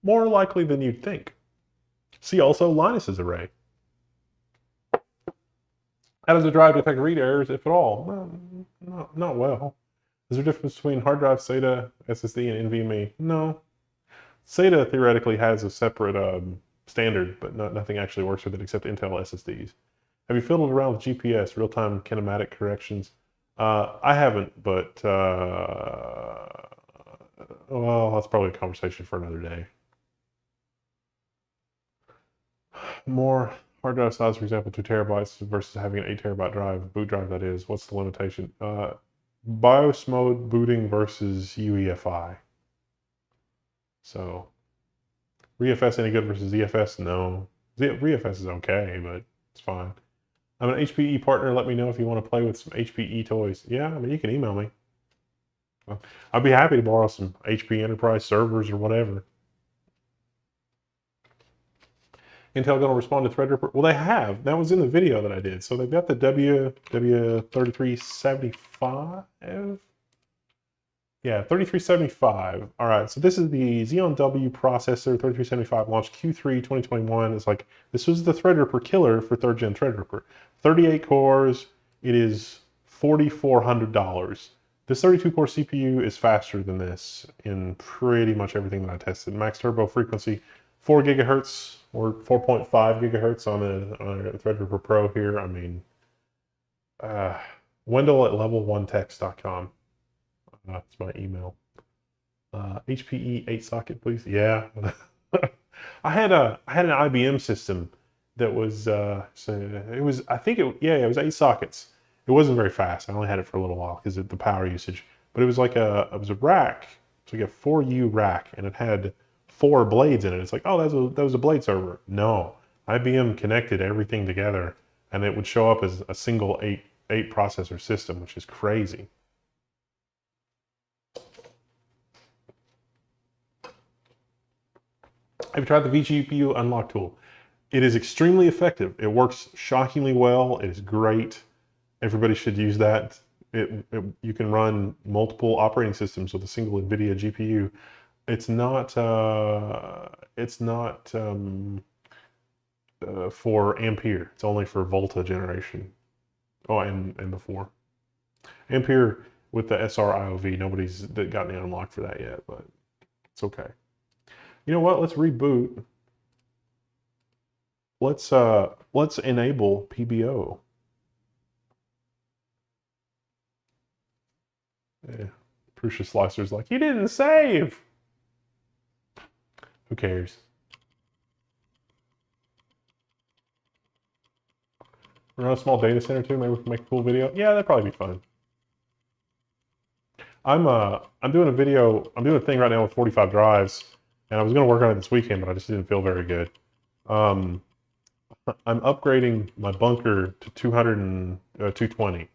More likely than you'd think. See also Linus's array. How does the drive detect read errors, if at all? Not well. Is there a difference between hard drive, SATA, SSD, and NVMe? No. SATA theoretically has a separate standard, but nothing actually works with it except Intel SSDs. Have you fiddled around with GPS, real-time kinematic corrections? I haven't, but well, that's probably a conversation for another day. More hard drive size, for example, 2 terabytes versus having an 8 terabyte drive, boot drive that is. What's the limitation? BIOS mode booting versus UEFI. So ReFS any good versus ZFS? No. ReFS is okay, but it's fine. I'm an HPE partner. Let me know if you want to play with some HPE toys. Yeah, I mean, you can email me. I'd be happy to borrow some HP Enterprise servers or whatever. Intel going to respond to Threadripper? Well, they have. That was in the video that I did. So they've got the W3375. Yeah, 3375. All right, so this is the Xeon W processor, 3375, launched Q3 2021. It's like, this was the Threadripper killer for 3rd gen Threadripper. 38 cores, it is $4,400. This 32-core CPU is faster than this in pretty much everything that I tested. Max turbo frequency, 4 gigahertz or 4.5 gigahertz on a Threadripper Pro here. I mean, Wendell at level1text.com. That's my email. HPE 8 socket, please. Yeah. I had an IBM system that was it was it was 8 sockets. It wasn't very fast. I only had it for a little while because of the power usage. But it was like a rack. It's like a 4U rack, and it had 4 blades in it. It's like, oh, that was a blade server. No, IBM connected everything together, and it would show up as a single 8 processor system, which is crazy. Have you tried the vGPU unlock tool? It is extremely effective. It works shockingly well. It is great. Everybody should use that. You can run multiple operating systems with a single NVIDIA GPU. It's not for Ampere. It's only for Volta generation. Oh, and before. Ampere with the SR-IOV, nobody's gotten the unlock for that yet, but it's okay. You know what? Let's reboot. Let's enable PBO. Yeah. Prusa Slicer's like, you didn't save. Who cares? Run a small data center too. Maybe we can make a cool video. Yeah, that'd probably be fun. I'm doing a video. I'm doing a thing right now with 45 drives, and I was going to work on it this weekend, but I just didn't feel very good. I'm upgrading my bunker to 220.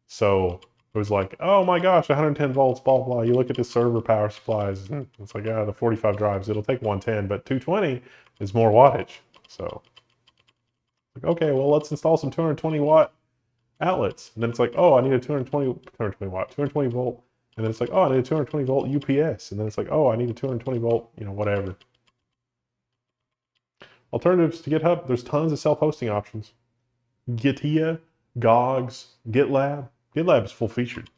So it was like, oh my gosh, 110 volts, blah, blah. You look at the server power supplies, it's like, the 45 drives, it'll take 110, but 220 is more wattage. So, like, okay, well, let's install some 220 watt outlets. And then it's like, oh, I need a 220 volt. And then it's like, oh, I need a 220 volt UPS. And then it's like, oh, I need a 220 volt, whatever. Alternatives to GitHub, there's tons of self-hosting options. Gitia, Gogs, GitLab. GitLab is full featured.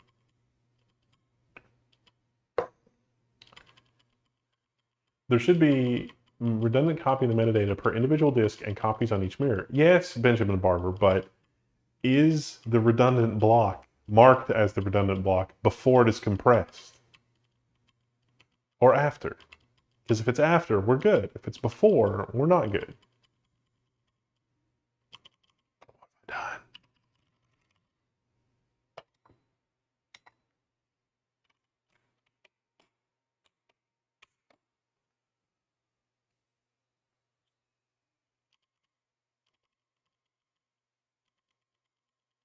There should be redundant copy of the metadata per individual disk and copies on each mirror. Yes, Benjamin Barber, but is the redundant block marked as the redundant block before it is compressed? Or after? Because if it's after, we're good. If it's before, we're not good. Done.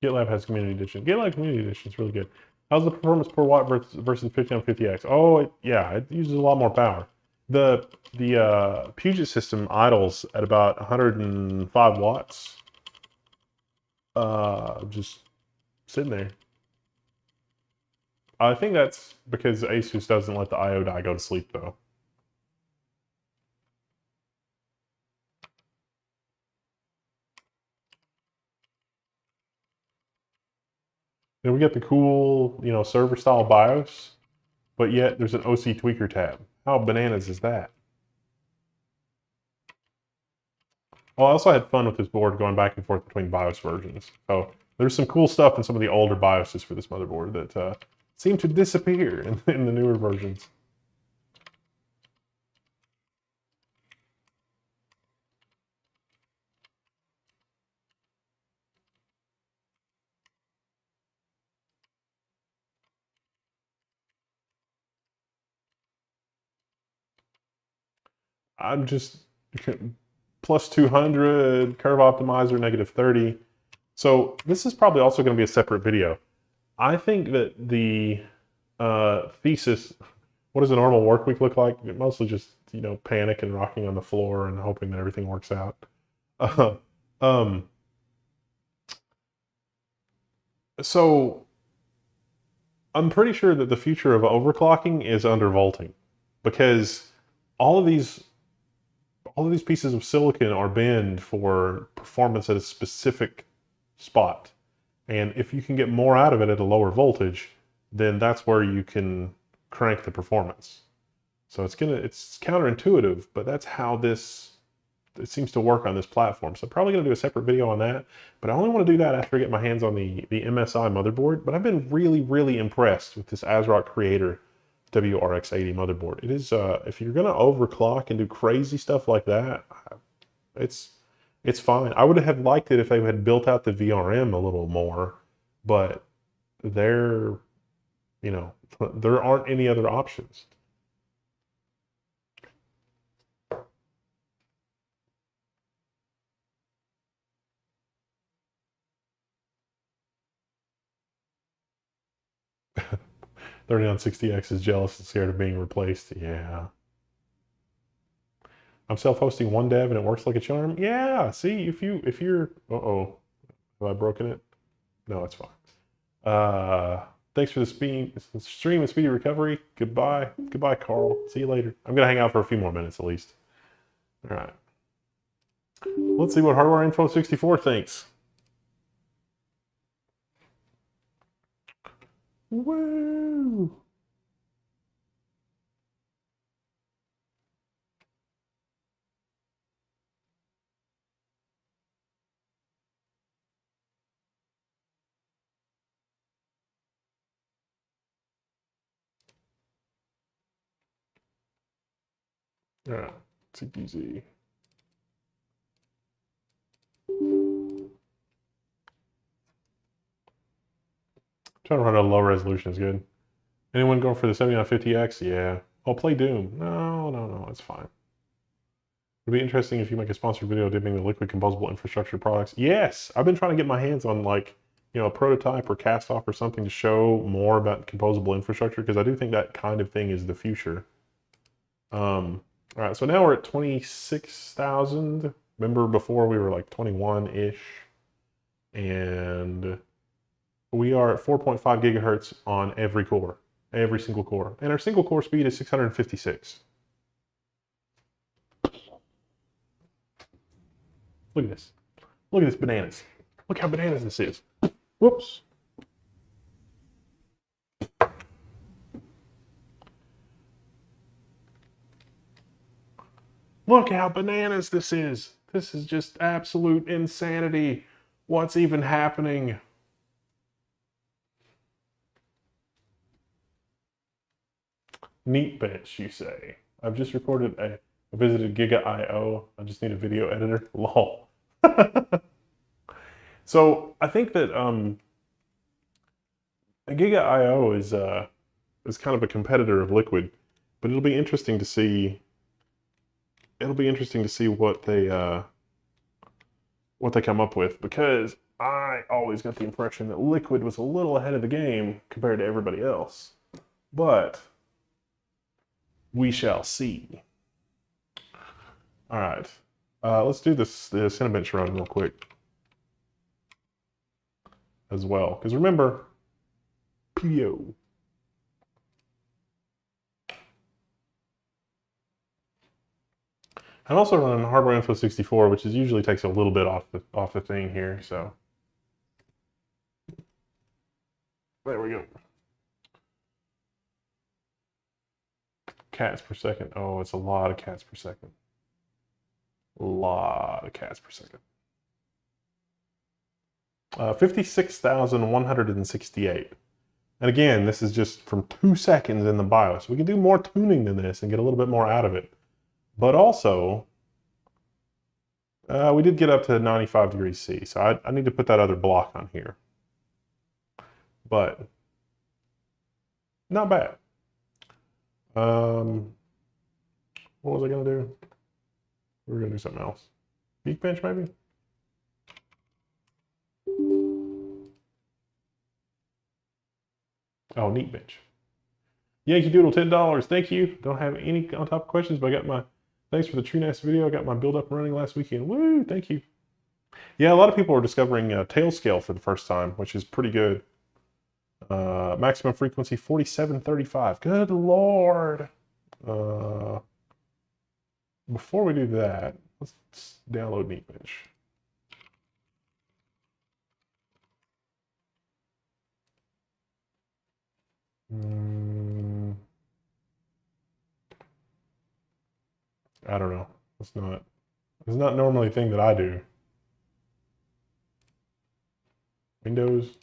GitLab has community edition. GitLab community edition is really good. How's the performance per watt versus 5950X? Oh, it uses a lot more power. The Puget system idles at about 105 watts. Just sitting there. I think that's because Asus doesn't let the IO die go to sleep, though. Then we get the cool, server style BIOS, but yet there's an OC tweaker tab. How bananas is that? Well, I also had fun with this board going back and forth between BIOS versions. So there's some cool stuff in some of the older BIOSes for this motherboard that seem to disappear in the newer versions. I'm just plus 200, curve optimizer, negative 30. So this is probably also going to be a separate video. I think that the thesis, what does a normal work week look like? Mostly just, you know, panic and rocking on the floor and hoping that everything works out. Um, so I'm pretty sure that the future of overclocking is undervolting, because all of these pieces of silicon are binned for performance at a specific spot. And if you can get more out of it at a lower voltage, then that's where you can crank the performance. So it's counterintuitive, but that's how it seems to work on this platform. So I'm probably going to do a separate video on that, but I only want to do that after I get my hands on the MSI motherboard. But I've been really, really impressed with this ASRock Creator WRX80 motherboard. It is, if you're going to overclock and do crazy stuff like that, it's fine. I would have liked it if they had built out the VRM a little more, but there aren't any other options. Thirty on 60X is jealous and scared of being replaced. Yeah. I'm self-hosting one dev and it works like a charm. Yeah. See, if you're, uh-oh, have I broken it? No, it's fine. Thanks for the stream and speedy recovery. Goodbye. Goodbye, Carl. See you later. I'm gonna hang out for a few more minutes at least. All right. Let's see what Hardware Info 64 thinks. Woo! All right, CPZ. Trying to run a low resolution is good. Anyone going for the 7950X? Yeah. Oh, play Doom. No, it's fine. It'd be interesting if you make a sponsored video dipping the liquid composable infrastructure products. Yes, I've been trying to get my hands on, like, you know, a prototype or cast off or something to show more about composable infrastructure, because I do think that kind of thing is the future. All right, so now we're at 26,000. Remember before we were like 21-ish, and we are at 4.5 gigahertz on every core, every single core, and our single core speed is 656. Look at this. Look at this bananas. Look how bananas this is. Whoops. Look how bananas this is. This is just absolute insanity. What's even happening? Neat bench, you say. I've just recorded I visited Giga.io. I just need a video editor. Lol. So I think that Giga.io is kind of a competitor of Liquid, but it'll be interesting to see. It'll be interesting to see what they come up with, because I always got the impression that Liquid was a little ahead of the game compared to everybody else. But we shall see. All right, let's do the Cinebench run real quick as well, because remember, PO. I'm also running Hardware Info 64, which usually takes a little bit off the thing here. So there we go. Cats per second. Oh, it's a lot of cats per second. A lot of cats per second. 56,168. And again, this is just from 2 seconds in the BIOS. We can do more tuning than this and get a little bit more out of it. But also, we did get up to 95 degrees C, so I need to put that other block on here. But not bad. What was I going to do? We're gonna do something else. Geekbench, maybe? Oh, Neatbench. Yankee Doodle, $10. Thank you. Don't have any on top questions, but I got my thanks for the TrueNAS video. I got my build up running last weekend. Woo! Thank you. Yeah, a lot of people are discovering tail scale for the first time, which is pretty good. Maximum frequency 4735. Good lord. Before we do that, let's download Neatbench. I don't know. It's not normally a thing that I do. Windows.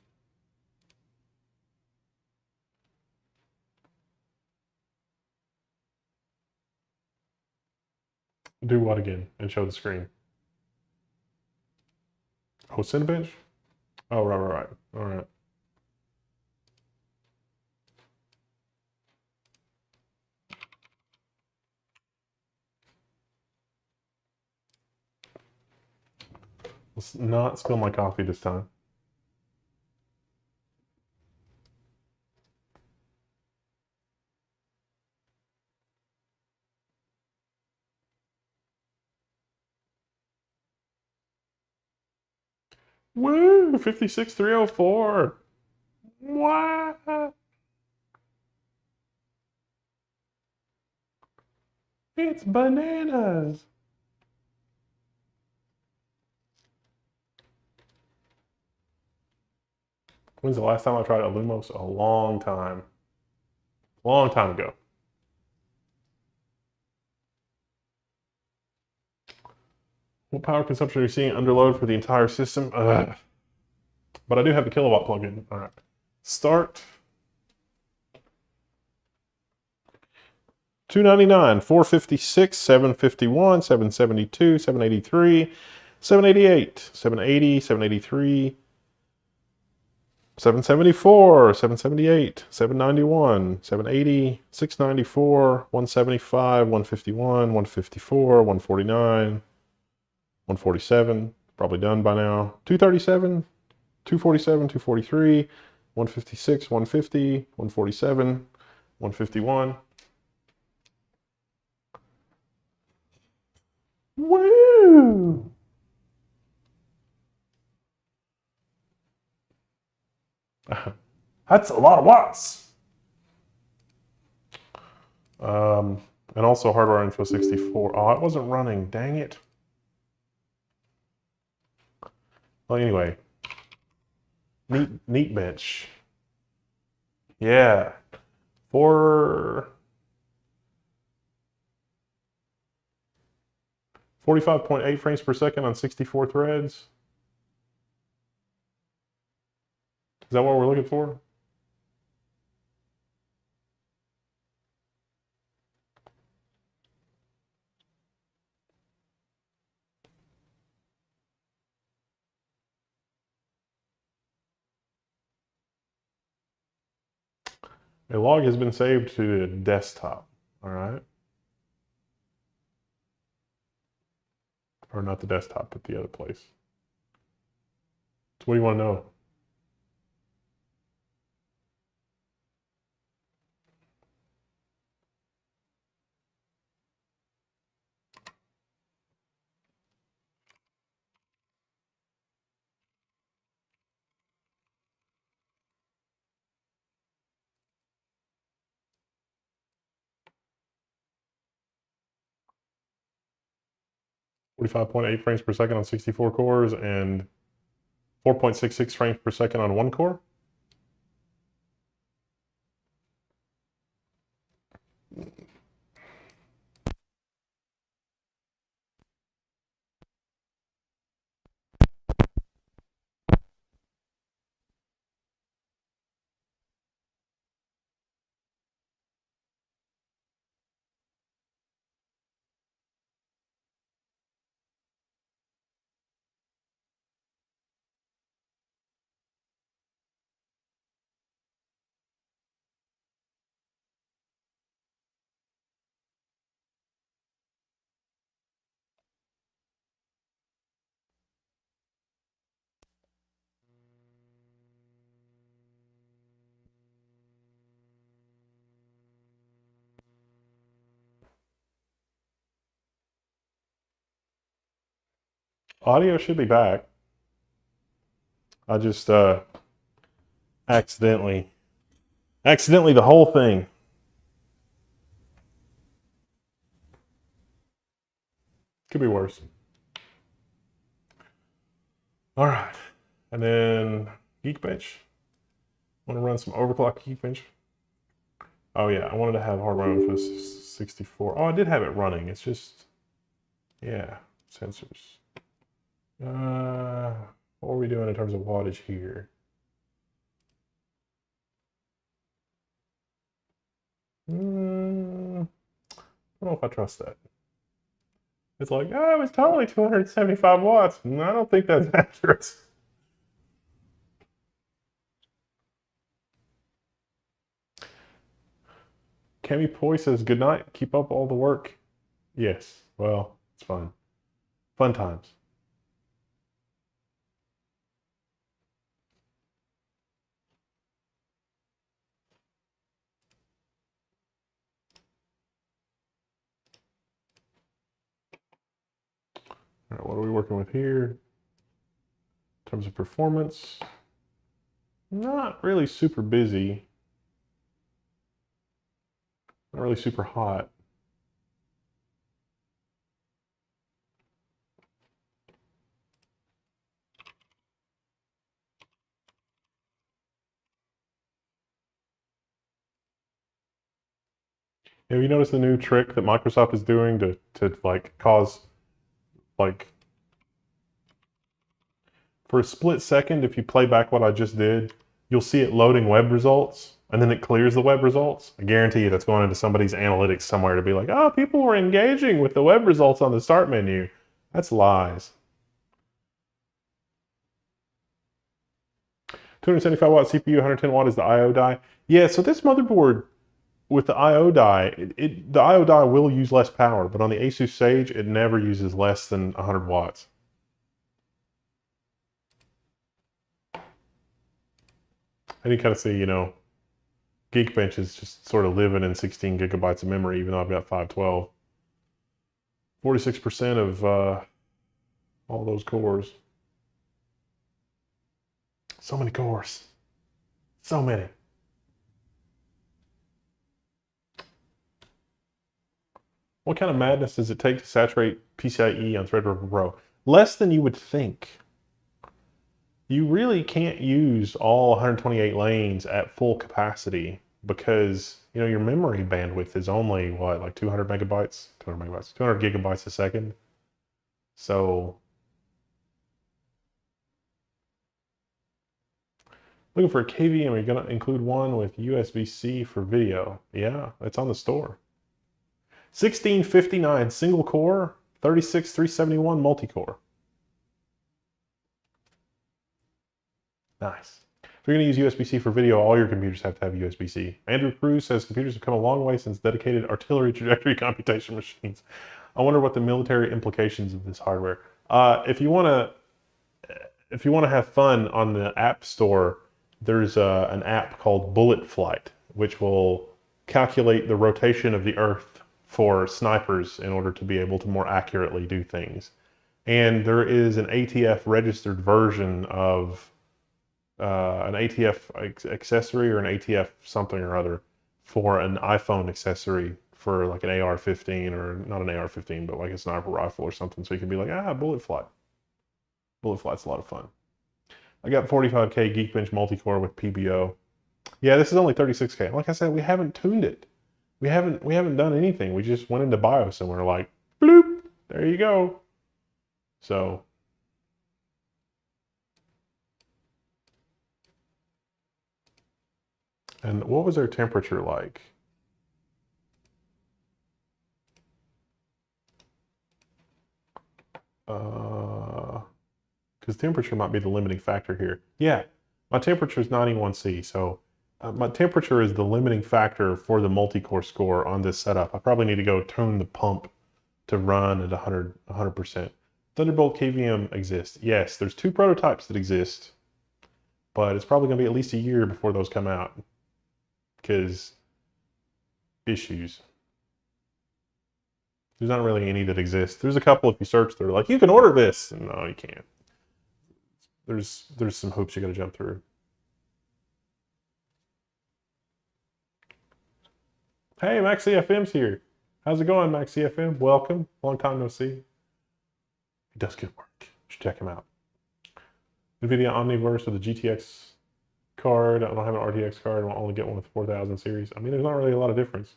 Do what again? And show the screen. Oh, Cinebench? Oh, right. All right. Let's not spill my coffee this time. Woo! 56304. What? It's bananas. When's the last time I tried a Lumos? A long time. Long time ago. What power consumption are you seeing under load for the entire system? Ugh. But I do have the kilowatt plug-in. All right. Start. 299, 456, 751, 772, 783, 788, 780, 783, 774, 778, 791, 780, 694, 175, 151, 154, 149, 147. Probably done by now. 237, 247, 243, 156, 150, 147, 151. Woo! That's a lot of watts. And also hardware info 64. Oh, it wasn't running. Dang it. Well, anyway, Neatbench. Yeah, for 45.8 frames per second on 64 threads. Is that what we're looking for? A log has been saved to the desktop. All right. Or not the desktop, but the other place. So what do you want to know? .8 frames per second on 64 cores and 4.66 frames per second on one core. Audio should be back. I just accidentally the whole thing. Could be worse. All right, and then Geekbench. Want to run some overclock Geekbench? Oh yeah, I wanted to have hard run for 64. Oh, I did have it running. It's just, yeah, sensors. What are we doing in terms of wattage here? I don't know if I trust that. It's like, oh, it was totally 275 watts. I don't think that's accurate. Cami Poi says, good night. Keep up all the work. Yes, well, it's fun. Fun times. All right, what are we working with here? In terms of performance, not really super busy. Not really super hot. Have you noticed the new trick that Microsoft is doing to like cause, like, for a split second, if you play back what I just did, you'll see it loading web results, and then it clears the web results. I guarantee you that's going into somebody's analytics somewhere to be like, oh, people were engaging with the web results on the start menu. That's lies. 275 watt CPU, 110 watt is the I/O die. Yeah, so this motherboard with the I/O die, the I/O die will use less power, but on the Asus Sage, it never uses less than 100 watts. And you kind of see, you know, Geekbench is just sort of living in 16 gigabytes of memory, even though I've got 512. 46% of all those cores. So many cores. So many. What kind of madness does it take to saturate PCIe on Threadripper Pro? Less than you would think. You really can't use all 128 lanes at full capacity because, you know, your memory bandwidth is only what, like 200 megabytes, 200 gigabytes a second. So looking for a KVM, are you going to include one with USB-C for video? Yeah, it's on the store. 1659 single core, 36371 multi-core. Nice. If you're going to use USB-C for video, all your computers have to have USB-C. Andrew Cruz says computers have come a long way since dedicated artillery trajectory computation machines. I wonder what the military implications of this hardware. If you want to have fun on the App Store, there's an app called Bullet Flight, which will calculate the rotation of the Earth for snipers in order to be able to more accurately do things. And there is an ATF registered version of an ATF accessory or an ATF something or other for an iPhone accessory for like an AR-15, or not an AR-15, but like a sniper rifle or something. So you can be like, Bullet Flight. Bullet Flight's a lot of fun. I got 45K Geekbench multi-core with PBO. Yeah, this is only 36K. Like I said, we haven't tuned it. We haven't done anything. We just went into BIOS and we're like, bloop, there you go. So and what was their temperature like? Because temperature might be the limiting factor here. Yeah, my temperature is 91C, so my temperature is the limiting factor for the multi-core score on this setup. I probably need to go tune the pump to run at 100%. Thunderbolt KVM exists. Yes, there's 2 prototypes that exist, but it's probably going to be at least a year before those come out because issues. There's not really any that exist. There's a couple if you search, they're like, you can order this. No, you can't. There's some hoops you got to jump through. Hey, Max CFM's here. How's it going, Max CFM? Welcome. Long time no see. He does good work. You should check him out. NVIDIA Omniverse with a GTX card. I don't have an RTX card. I'll only get one with the 4000 series. I mean, there's not really a lot of difference.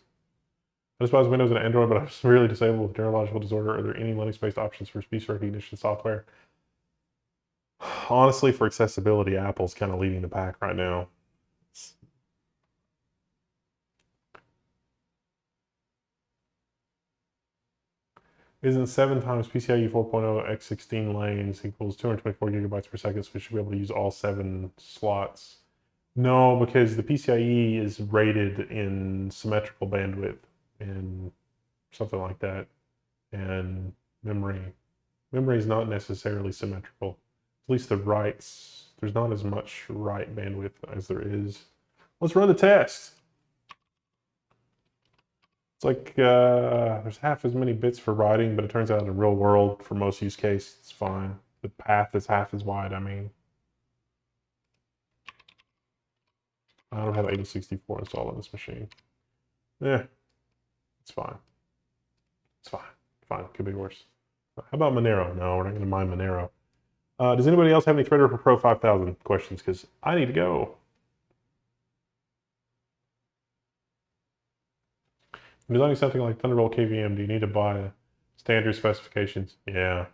I despise Windows and Android, but I'm severely disabled with neurological disorder. Are there any Linux-based options for speech recognition software? Honestly, for accessibility, Apple's kind of leading the pack right now. Isn't 7 times PCIe 4.0 x16 lanes equals 224 gigabytes per second, so we should be able to use all 7 slots? No, because the PCIe is rated in symmetrical bandwidth and something like that. And memory is not necessarily symmetrical. At least the writes, there's not as much write bandwidth as there is. Let's run the test. It's like there's half as many bits for writing, but it turns out in real world, for most use cases, it's fine. The path is half as wide, I mean. I don't have 8064 installed on this machine. Yeah, it's fine. It's fine. Fine, could be worse. How about Monero? No, we're not going to mine Monero. Does anybody else have any Threadripper Pro 5000 questions? Because I need to go. Designing something like Thunderbolt KVM, do you need to buy standard specifications? Yeah.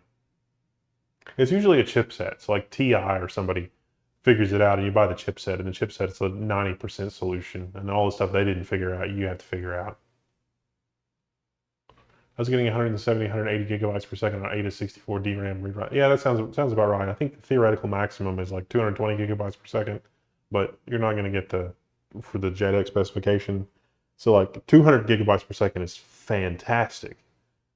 It's usually a chipset. So like TI or somebody figures it out and you buy the chipset, and the chipset's a 90% solution. And all the stuff they didn't figure out, you have to figure out. I was getting 170, 180 gigabytes per second on 8 to 64 DRAM read write. Yeah, that sounds about right. I think the theoretical maximum is like 220 gigabytes per second, but you're not going to get for the JEDEC specification. So like 200 gigabytes per second is fantastic,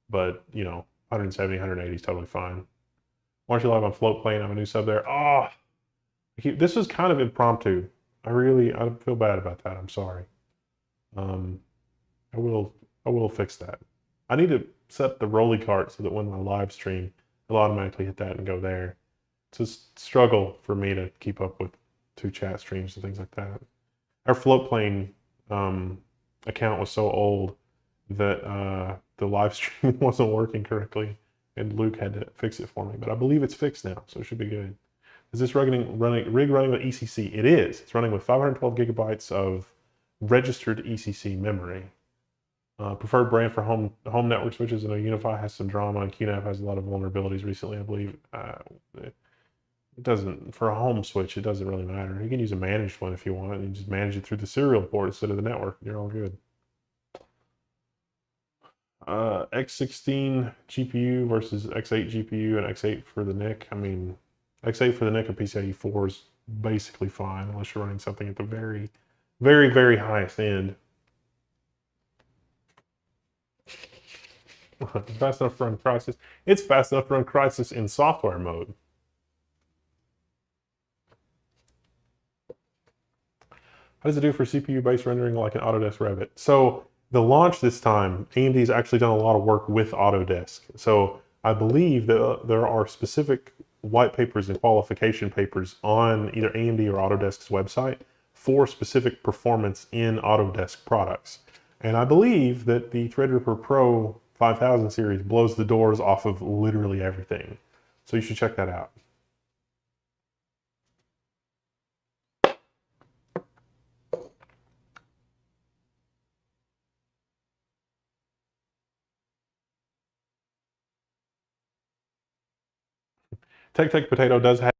but you know, 170, 180 is totally fine. Watch you live on Floatplane. I'm a new sub there. Oh, this was kind of impromptu. I feel bad about that. I'm sorry. I will fix that. I need to set the rolly cart so that when I live stream, it'll automatically hit that and go there. It's a struggle for me to keep up with 2 chat streams and things like that. Our Floatplane account was so old that the live stream wasn't working correctly, and Luke had to fix it for me. But I believe it's fixed now, so it should be good. Is this rig running with ECC? It is. It's running with 512 gigabytes of registered ECC memory. Preferred brand for home network switches. I know Unify has some drama, and QNAP has a lot of vulnerabilities recently, I believe. It doesn't, for a home switch, it doesn't really matter. You can use a managed one if you want, and just manage it through the serial port instead of the network. You're all good. X16 GPU versus X8 GPU and X8 for the NIC. I mean, X8 for the NIC of PCIe 4 is basically fine, unless you're running something at the very, very, very highest end. Fast enough to run Crysis. It's fast enough to run Crysis in software mode. How does it do for CPU-based rendering like an Autodesk Revit? So the launch this time, AMD's actually done a lot of work with Autodesk. So I believe that there are specific white papers and qualification papers on either AMD or Autodesk's website for specific performance in Autodesk products. And I believe that the Threadripper Pro 5000 series blows the doors off of literally everything. So you should check that out. Tech Potato does have